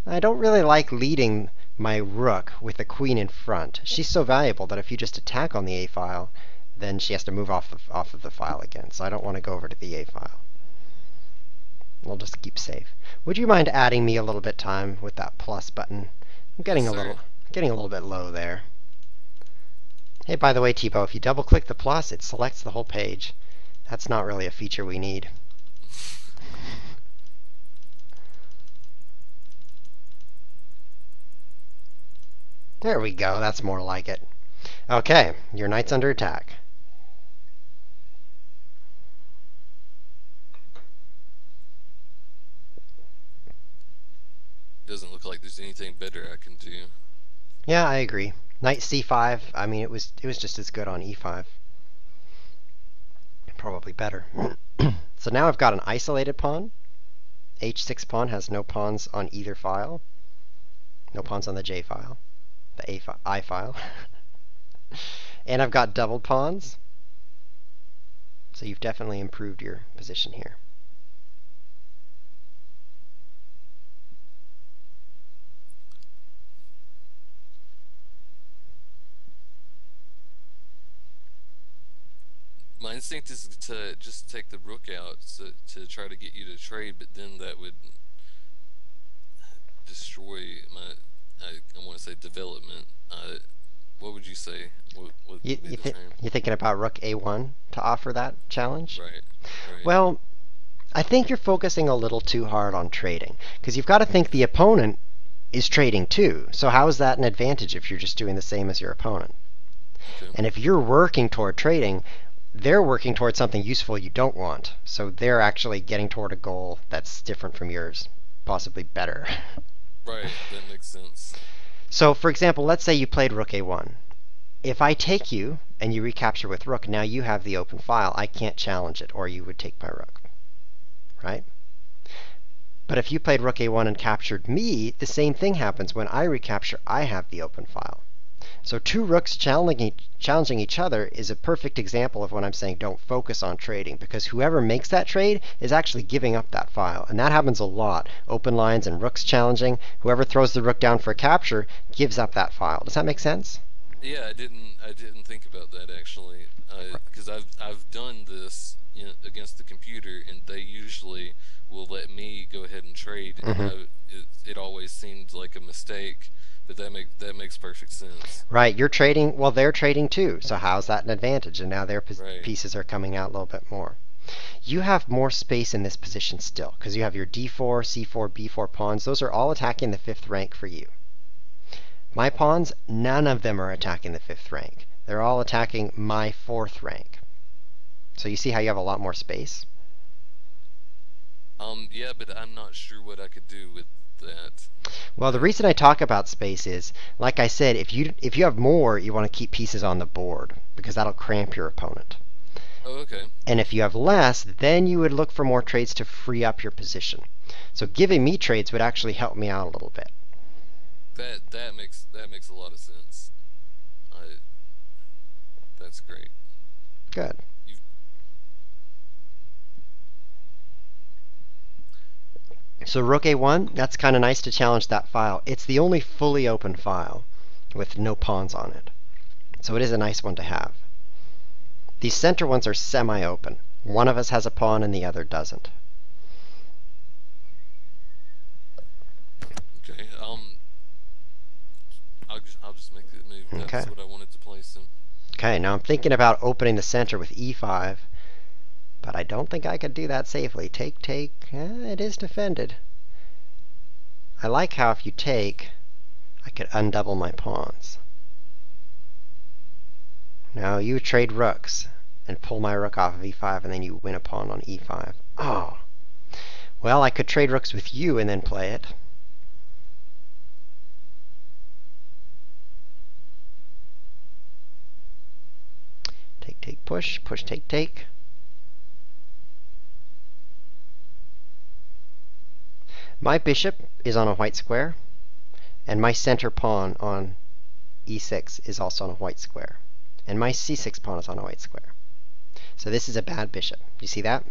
I don't really like leading my rook with the queen in front. She's so valuable that if you just attack on the a file, then she has to move off of the file again. So I don't want to go over to the a file. We'll just keep safe. Would you mind adding me a little bit time with that plus button? I'm getting Yes, a sir. little bit low there. Hey, by the way, Thibaut, if you double-click the plus, it selects the whole page. That's not really a feature we need. There we go. That's more like it. Okay, your knight's under attack. Doesn't look like there's anything better I can do. Yeah, I agree. Knight c5. I mean, it was just as good on e5. Probably better. So now I've got an isolated pawn. h6 pawn has no pawns on either file. No pawns on the j file. The I file. And I've got doubled pawns. So you've definitely improved your position here. My instinct is to just take the rook out to try to get you to trade, but then that would destroy my, I want to say development. What would you say? What You, would be you the th- term? you're thinking about rook a1 to offer that challenge? Right, right. Well, I think you're focusing a little too hard on trading because you've got to think the opponent is trading too. So how is that an advantage if you're just doing the same as your opponent? Okay. And if you're working toward trading, they're working toward something useful you don't want. So they're actually getting toward a goal that's different from yours, possibly better. Right, that makes sense. So, for example, let's say you played rook a1. If I take you and you recapture with rook, now you have the open file. I can't challenge it, or you would take my rook, right? But if you played rook a1 and captured me, the same thing happens. When I recapture, I have the open file. So two rooks challenging each other is a perfect example of when I'm saying don't focus on trading, because whoever makes that trade is actually giving up that file. And that happens a lot. Open lines and rooks challenging. Whoever throws the rook down for a capture gives up that file. Does that make sense? Yeah, I didn't think about that actually, because I've done this, against the computer, and they usually will let me go ahead and trade, and Mm-hmm. it always seemed like a mistake, but that makes perfect sense. Right, you're trading, well, they're trading too. So how's that an advantage? And now their Right. pieces are coming out a little bit more. You have more space in this position still, because you have your d4, c4, b4 pawns. Those are all attacking the fifth rank for you. My pawns, none of them are attacking the fifth rank. They're all attacking my fourth rank. So you see how you have a lot more space? Yeah, but I'm not sure what I could do with that. Well, the Uh, reason I talk about space is, like I said, if you have more, you want to keep pieces on the board, because that'll cramp your opponent. oh, okay. And if you have less, then you would look for more trades to free up your position. So giving me trades would actually help me out a little bit. That makes a lot of sense. I That's great. Good. You So rook a1, that's kind of nice to challenge that file. It's the only fully open file with no pawns on it. So it is a nice one to have. These center ones are semi-open. One of us has a pawn and the other doesn't. okay? I'll just make the move. Okay. That's what I wanted to place him. Okay, now I'm thinking about opening the center with e5, but I don't think I could do that safely. Take, take, it is defended. I like how if you take, I could undouble my pawns. Now you trade rooks and pull my rook off of e5, and then you win a pawn on e5. Oh, well, I could trade rooks with you and then play it. Take, take, push, push, take, take. My bishop is on a white square, and my center pawn on e6 is also on a white square. And my c6 pawn is on a white square. So this is a bad bishop. You see that?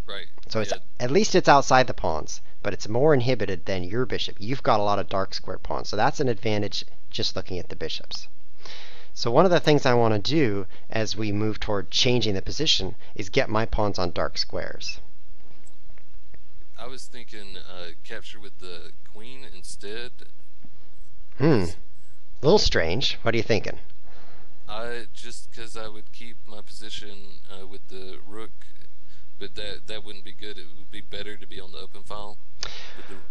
Right. So it's Yeah. at least it's outside the pawns, but it's more inhibited than your bishop. You've got a lot of dark square pawns, so that's an advantage just looking at the bishops. So one of the things I want to do as we move toward changing the position is get my pawns on dark squares. I was thinking capture with the queen instead. A 'Cause little strange. What are you thinking? I just because I would keep my position with the rook, but that wouldn't be good. It would be better to be on the open file with the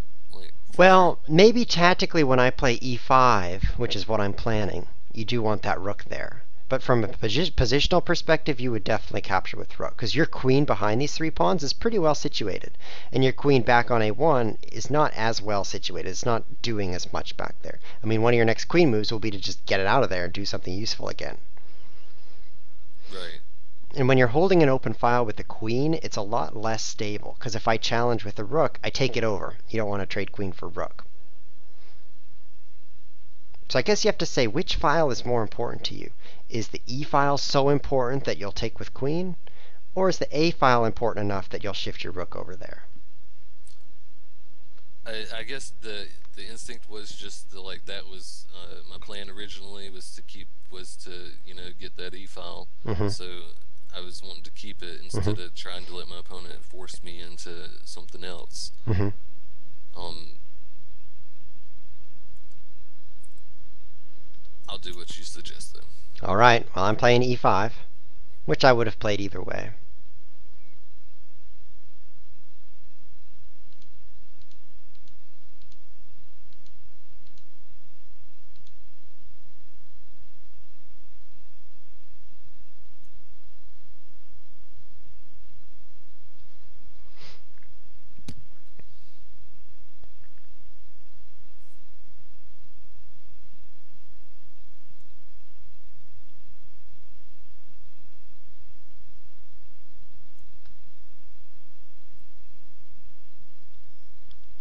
for sure. Well, maybe tactically when I play e5, which is what I'm planning, you do want that rook there. But from a positional perspective, you would definitely capture with rook, because your queen behind these three pawns is pretty well situated. And your queen back on a1 is not as well situated. It's not doing as much back there. I mean, one of your next queen moves will be to just get it out of there and do something useful again. Right. And when you're holding an open file with the queen, it's a lot less stable, because if I challenge with the rook, I take it over. You don't want to trade queen for rook. So I guess you have to say which file is more important to you. Is the E file so important that you'll take with queen? Or is the A file important enough that you'll shift your rook over there? I guess the instinct was just the, like that was my plan originally was to get that e file. Mm-hmm. So I was wanting to keep it Mm-hmm. instead of trying to let my opponent force me into something else. Mm-hmm. Um, I'll do what you suggest though. All right. Well, I'm playing e5, which I would have played either way.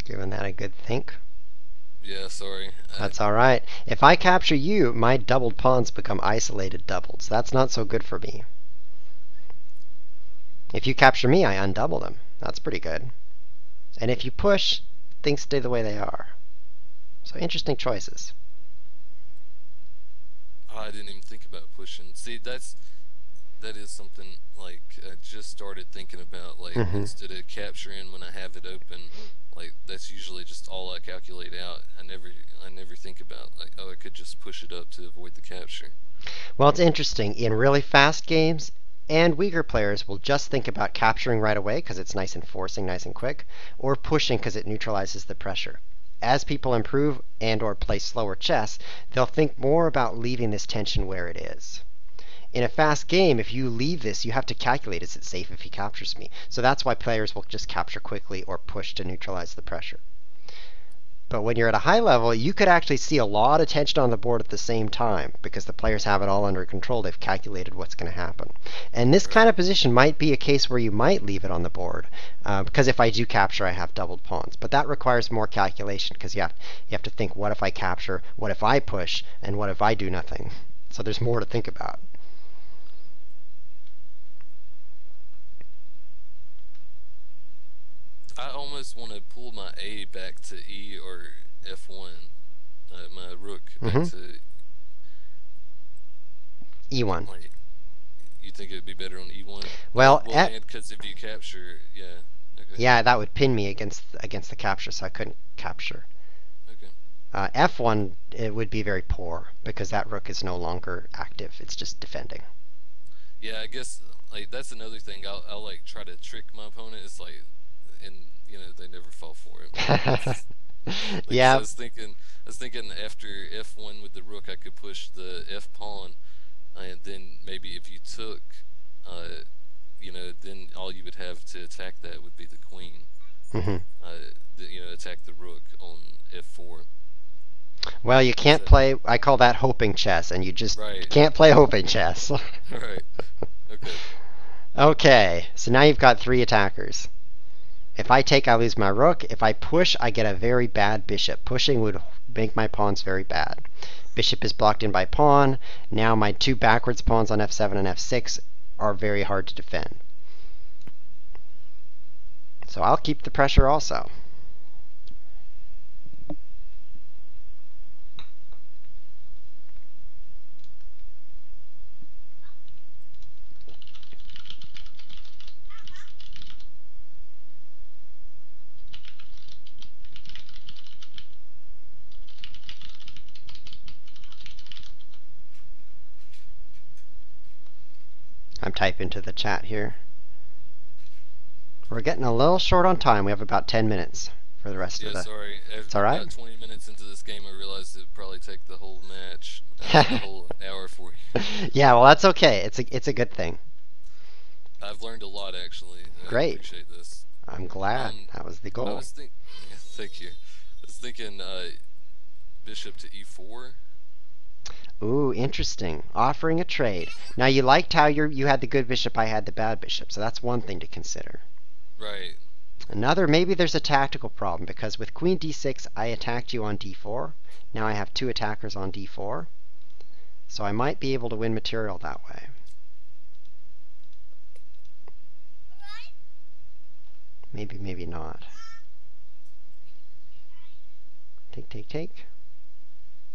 Giving that a good think. Yeah, sorry. That's all right. If I capture you, my doubled pawns become isolated doubleds. That's not so good for me. If you capture me, I undouble them. That's pretty good. And if you push, things stay the way they are. So interesting choices. I didn't even think about pushing. See, that is something like I just started thinking about. Like Mm-hmm. instead of capturing when I have it open, like that's usually just all I calculate out. I never think about like, oh, I could just push it up to avoid the capture. Well, it's interesting. In really fast games, and weaker players will just think about capturing right away because it's nice and forcing, nice and quick, or pushing because it neutralizes the pressure. As people improve and or play slower chess, they'll think more about leaving this tension where it is. In a fast game, if you leave this, you have to calculate, is it safe if he captures me? So that's why players will just capture quickly or push to neutralize the pressure. But when you're at a high level, you could actually see a lot of tension on the board at the same time because the players have it all under control. They've calculated what's going to happen. And this kind of Right. position might be a case where you might leave it on the board because if I do capture, I have doubled pawns. But that requires more calculation because you have to think, what if I capture? What if I push? And what if I do nothing? So there's more to think about. I almost want to pull my A back to E or F1. My rook back Mm-hmm. to E1. like. You think it would be better on E1? Oh Well, well, and because if you capture, yeah. Okay. yeah, that would pin me against the capture, so I couldn't capture. Okay. F1 it would be very poor because that rook is no longer active. It's just defending. Yeah, I guess like that's another thing. I'll like try to trick my opponent. It's like, and they never fall for it. Like, cause Yeah. I was thinking after F1 with the rook, I could push the F pawn, and then maybe if you took, then all you would have to attack that would be the queen. Hmm. Attack the rook on F4. Well, you Is can't that play. I call that hoping chess, and you right? can't play hoping chess. Right. Okay. Okay, so now you've got three attackers. If I take, I lose my rook. If I push, I get a very bad bishop. Pushing would make my pawns very bad. Bishop is blocked in by pawn. Now my two backwards pawns on f7 and f6 are very hard to defend. So I'll keep the pressure also. I'm typing to the chat here. We're getting a little short on time. We have about 10 minutes for the rest of Yeah, the... sorry. It's all right? About 20 minutes into this game, I realized it'd probably take the whole match, the whole hour for you. Yeah, well, that's okay. It's a good thing. I've learned a lot actually. I Great. appreciate this. I'm glad. Um, That was the I goal. was think. Yeah, thank you. I was thinking bishop to e4. Ooh, interesting. Offering a trade. Now you liked how you had the good bishop, I had the bad bishop, so that's one thing to consider. Right. Another, maybe there's a tactical problem because with queen d6, I attacked you on d4. Now I have two attackers on d4. So I might be able to win material that way. Maybe, maybe not. Take, take, take.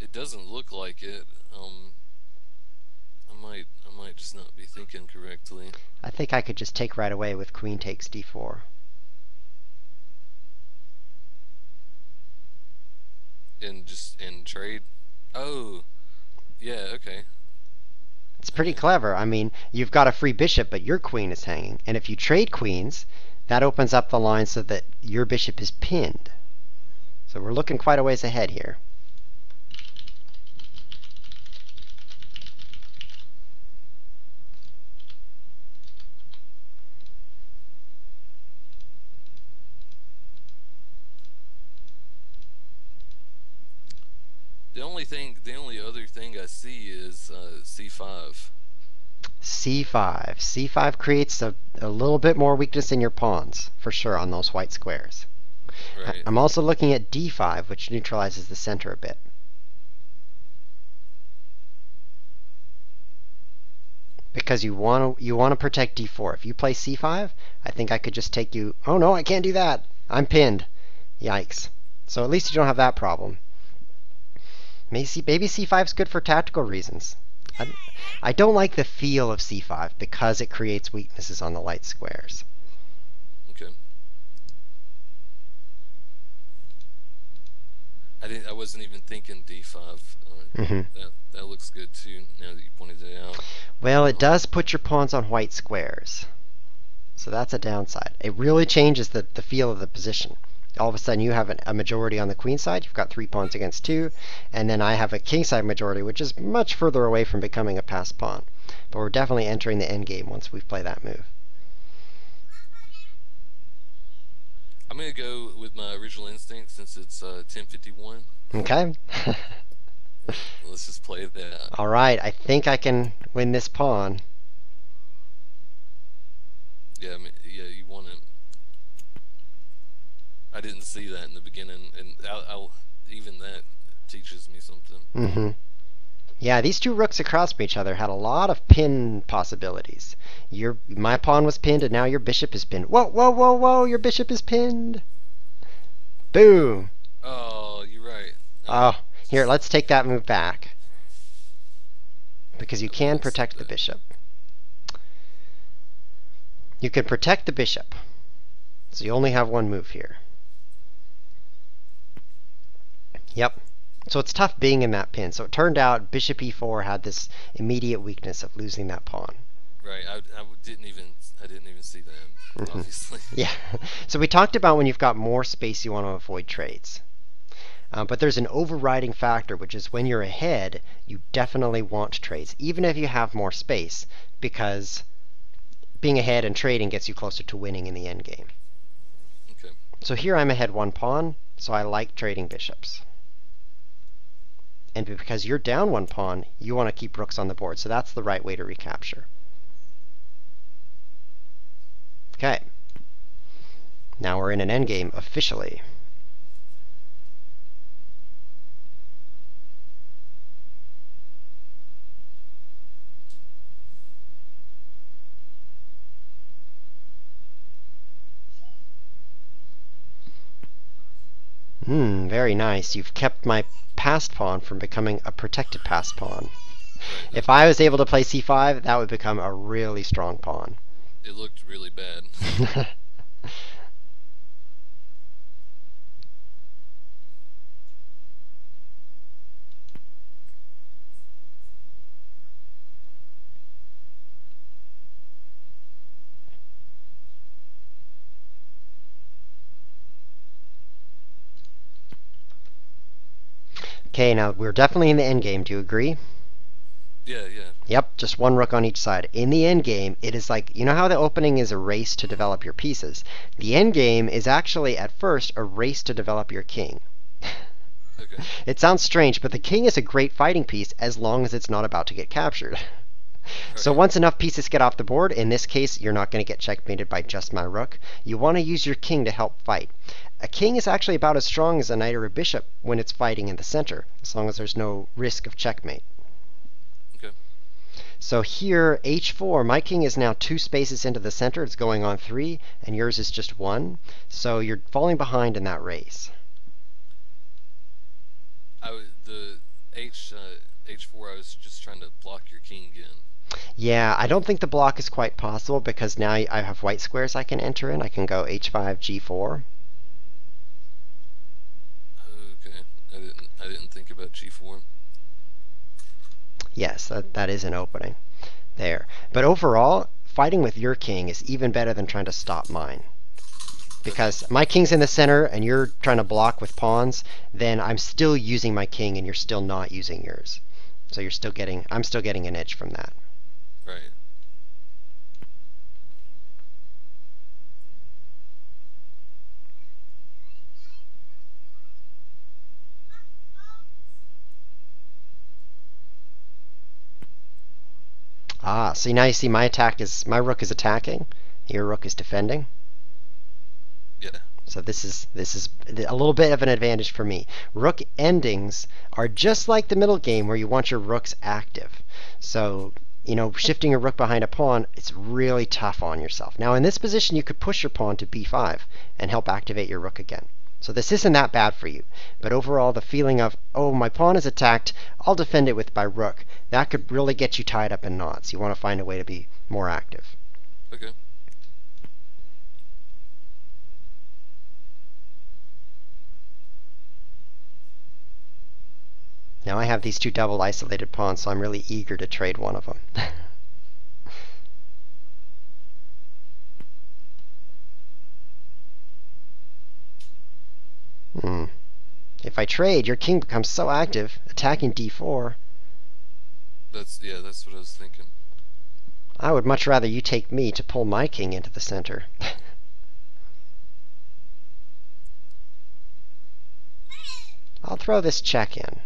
It doesn't look like it. I might just not be thinking correctly. I think I could just take right away with queen takes d4. And trade. Oh, yeah, okay. It's pretty clever. I mean, you've got a free bishop, but your queen is hanging. And if you trade queens, that opens up the line so that your bishop is pinned. So we're looking quite a ways ahead here. The only other thing I see is c5. c5. c5 creates a little bit more weakness in your pawns, for sure, on those white squares. Right. I'm also looking at d5, which neutralizes the center a bit. Because you want to protect d4. If you play c5, I think I could just take you. Oh no, I can't do that. I'm pinned. Yikes. So at least you don't have that problem. Maybe c5 is good for tactical reasons. I don't like the feel of c5 because it creates weaknesses on the light squares. Okay. I wasn't even thinking d5. That looks good too. Now that you pointed it out. Well, it does put your pawns on white squares, so that's a downside. It really changes the feel of the position. All of a sudden, you have a majority on the queen side. You've got 3 pawns against 2, and then I have a king side majority, which is much further away from becoming a passed pawn. But we're definitely entering the endgame once we play that move. I'm gonna go with my original instinct since it's 10:51. Okay. Let's just play that. All right, I think I can win this pawn. Yeah, yeah, you won it. I didn't see that in the beginning, and even that teaches me something. Yeah, these two rooks across from each other had a lot of pin possibilities. My pawn was pinned, and now your bishop is pinned. Whoa, whoa, whoa, whoa! Your bishop is pinned. Boom. Oh, you're right. Oh, here, let's take that move back. Because you can protect the bishop. You can protect the bishop. So you only have one move here. Yep. So it's tough being in that pin. So it turned out bishop e4 had this immediate weakness of losing that pawn. Right. I didn't even see that, obviously. Yeah. So we talked about when you've got more space, you want to avoid trades. But there's an overriding factor, which is when you're ahead, you definitely want trades, even if you have more space, because being ahead and trading gets you closer to winning in the endgame. Okay. So here I'm ahead 1 pawn, so I like trading bishops. And because you're down 1 pawn, you want to keep rooks on the board, so that's the right way to recapture. Okay. Now we're in an endgame officially. Very nice. You've kept my passed pawn from becoming a protected passed pawn. If I was able to play c5, that would become a really strong pawn. It looked really bad. Okay, now we're definitely in the endgame. Do you agree? Yeah. Yep, just 1 rook on each side. In the endgame, it is like, you know how the opening is a race to develop your pieces? The endgame is actually, at first, a race to develop your king. Okay. It sounds strange, but the king is a great fighting piece as long as it's not about to get captured. So once enough pieces get off the board, in this case, you're not going to get checkmated by just my rook. You want to use your king to help fight. A king is actually about as strong as a knight or a bishop when it's fighting in the center, as long as there's no risk of checkmate. Okay. So here, h4, my king is now 2 spaces into the center. It's going on 3, and yours is just 1. So you're falling behind in that race. The H4. I was just trying to block your king again. Yeah, I don't think the block is quite possible because now I have white squares I can enter in. I can go h5, g4. Okay, I didn't think about G4. Yes, that is an opening there. But overall, fighting with your king is even better than trying to stop mine. Okay, Because my king's in the center and you're trying to block with pawns, then I'm still using my king and you're still not using yours. So I'm still getting an edge from that. right. Ah, so now you see my rook is attacking, your rook is defending. Yeah. So this is a little bit of an advantage for me. Rook endings are just like the middle game where you want your rooks active. So, shifting a rook behind a pawn, it's really tough on yourself. Now in this position, you could push your pawn to b5 and help activate your rook again. So this isn't that bad for you. But overall, the feeling of, oh, my pawn is attacked, I'll defend it with my rook, that could really get you tied up in knots. You want to find a way to be more active. Okay. Now I have these two double isolated pawns, so I'm really eager to trade one of them. Hmm. If I trade, your king becomes so active, attacking d4. That's what I was thinking. I would much rather you take me to pull my king into the center. I'll throw this check in.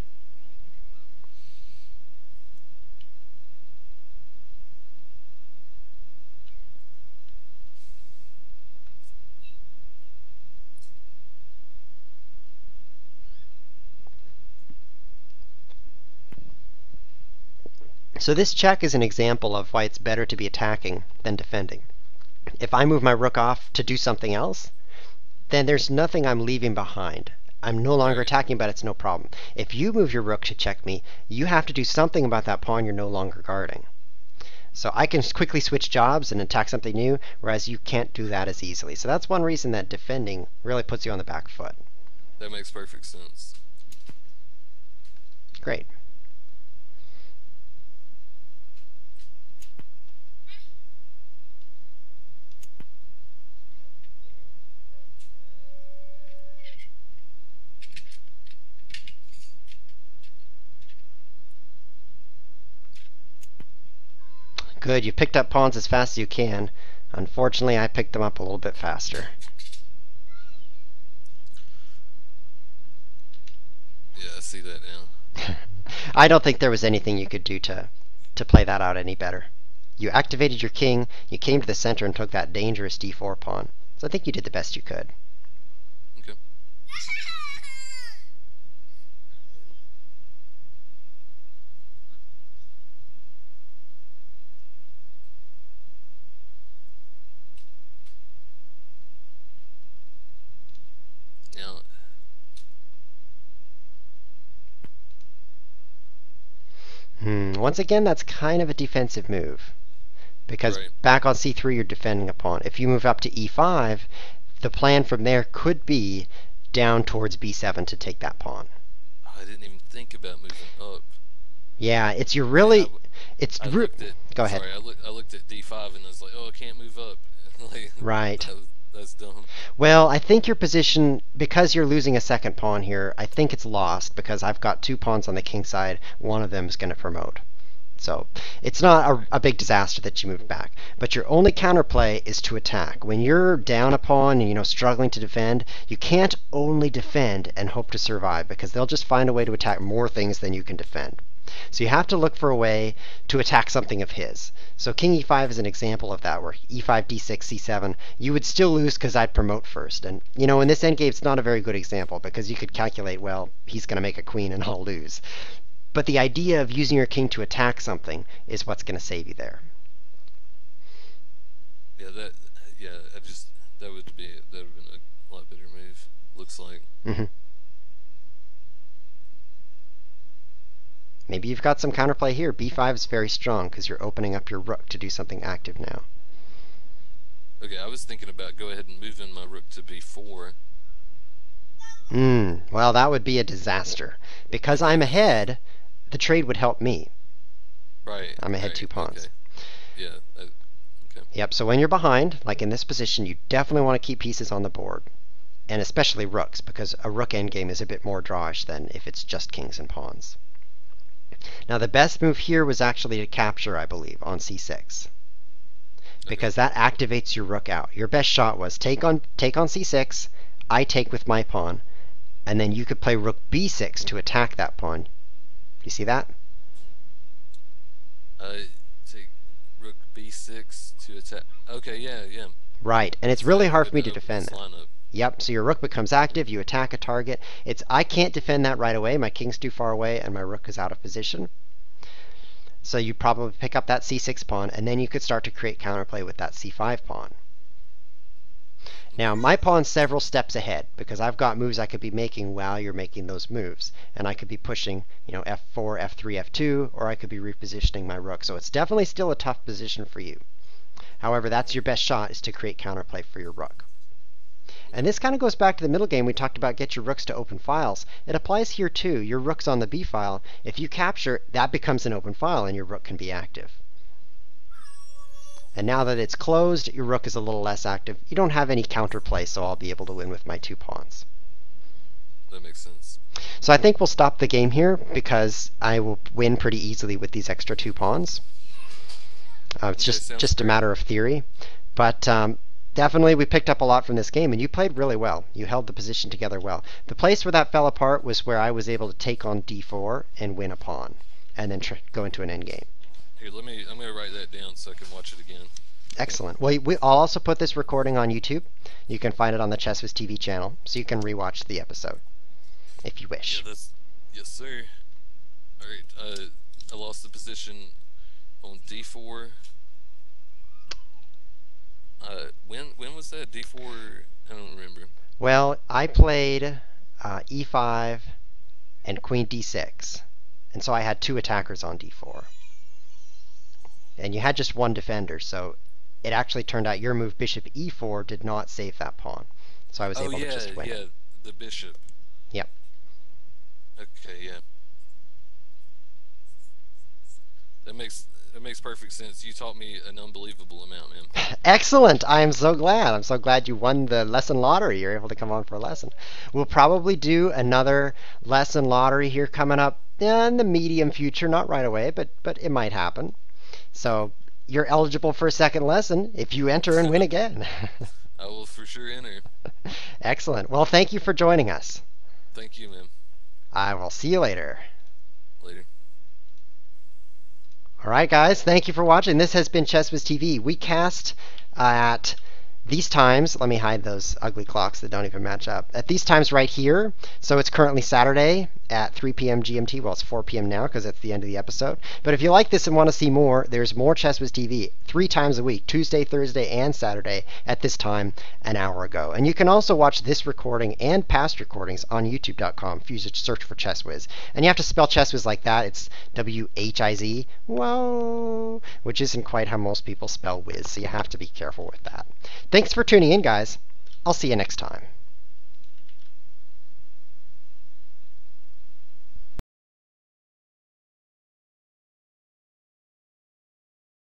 So this check is an example of why it's better to be attacking than defending. If I move my rook off to do something else, then there's nothing I'm leaving behind. I'm no longer Right. attacking, but it's no problem. If you move your rook to check me, you have to do something about that pawn you're no longer guarding. So I can quickly switch jobs and attack something new, whereas you can't do that as easily. So that's one reason that defending really puts you on the back foot. That makes perfect sense. Great. Good, you picked up pawns as fast as you can. Unfortunately, I picked them up a little bit faster. Yeah, I see that now. I don't think there was anything you could do to play that out any better. You activated your king, you came to the center and took that dangerous d4 pawn. So I think you did the best you could. Okay. Now, Once again, that's kind of a defensive move. Because right. back on c3, you're defending a pawn. If you move up to e5, the plan from there could be down towards b7 to take that pawn. I didn't even think about moving up. Yeah, Like it's, I looked at. go ahead. Sorry, I looked at D5 and I was like, oh, I can't move up. Like Right. that's dumb. Well, I think your position, because you're losing a second pawn here, I think it's lost because I've got two pawns on the king side. One of them is going to promote. So it's not Right. a big disaster that you moved back. But your only counterplay is to attack. When you're down a pawn and struggling to defend, you can't only defend and hope to survive because they'll just find a way to attack more things than you can defend. So you have to look for a way to attack something of his. So king e5 is an example of that, where e5, d6, c7, you would still lose because I'd promote first. And, in this endgame, it's not a very good example because you could calculate, well, he's going to make a queen and I'll lose. But the idea of using your king to attack something is what's going to save you there. Yeah, I just that would have been a lot better move. Looks like. hmm Maybe you've got some counterplay here. b5 is very strong because you're opening up your rook to do something active now. Okay, I was thinking about go ahead and moving my rook to b4. Well, that would be a disaster. Because Okay. I'm ahead, the trade would help me. Right. I'm ahead Right. 2 pawns. Okay. Yeah. Okay. Yep, so when you're behind, like in this position, you definitely want to keep pieces on the board. And especially rooks, because a rook endgame is a bit more drawish than if it's just kings and pawns. Now the best move here was actually to capture, I believe, on c6. Okay. Because that activates your rook out. Your best shot was take on c6, I take with my pawn, and then you could play rook b6 to attack that pawn. Do you see that? Take rook b6 to attack. Okay. Yeah. Yeah. Right, and it's So really that hard for would me to defend this that. lineup. Yep, so your rook becomes active, you attack a target. I can't defend that right away. My king's too far away and my rook is out of position. So you probably pick up that c6 pawn, and then you could start to create counterplay with that c5 pawn. Now, my pawn's several steps ahead because I've got moves I could be making while you're making those moves. And I could be pushing, f4, f3, f2, or I could be repositioning my rook. So it's definitely still a tough position for you. However, that's your best shot, is to create counterplay for your rook. And this kind of goes back to the middle game. We talked about get your rooks to open files. It applies here too. Your rook's on the b file. If you capture, that becomes an open file and your rook can be active. And now that it's closed, your rook is a little less active. You don't have any counterplay, so I'll be able to win with my 2 pawns. That makes sense. So I think we'll stop the game here because I will win pretty easily with these extra 2 pawns. It's just a matter of theory. But definitely we picked up a lot from this game, and you played really well. You held the position together well. The place where that fell apart was where I was able to take on d4 and win a pawn, and then go into an endgame. Here, I'm going to write that down so I can watch it again. Excellent. Well, I'll also put this recording on YouTube. You can find it on the ChessWiz TV channel, so you can rewatch the episode if you wish. Yeah, yes, sir. All right, I lost the position on d4. When was that? d4? I don't remember. Well, I played e5 and queen d6, and so I had 2 attackers on d4. And you had just 1 defender, so it actually turned out your move bishop e4 did not save that pawn. So I was able to just win. Yeah, the bishop. Yep. Okay, yeah. That makes perfect sense. You taught me an unbelievable amount, man. Excellent. I am so glad. I'm so glad you won the lesson lottery. You're able to come on for a lesson. We'll probably do another lesson lottery here coming up in the medium future, not right away, but it might happen. So you're eligible for a second lesson if you enter and win again. I will for sure enter. Excellent. Well, thank you for joining us. Thank you, man. I will see you later. Later. All right, guys. Thank you for watching. This has been ChessWiz TV. We cast at these times. Let me hide those ugly clocks that don't even match up. At these times right here. So it's currently Saturday at 3 p.m. GMT. Well, it's 4 p.m. now because it's the end of the episode. But if you like this and want to see more, there's more ChessWiz TV 3 times a week, Tuesday, Thursday, and Saturday at this time an hour ago. And you can also watch this recording and past recordings on youtube.com if you search for ChessWiz. And you have to spell ChessWiz like that. It's W-H-I-Z, whoa, which isn't quite how most people spell Wiz, so you have to be careful with that. Thanks for tuning in, guys. I'll see you next time.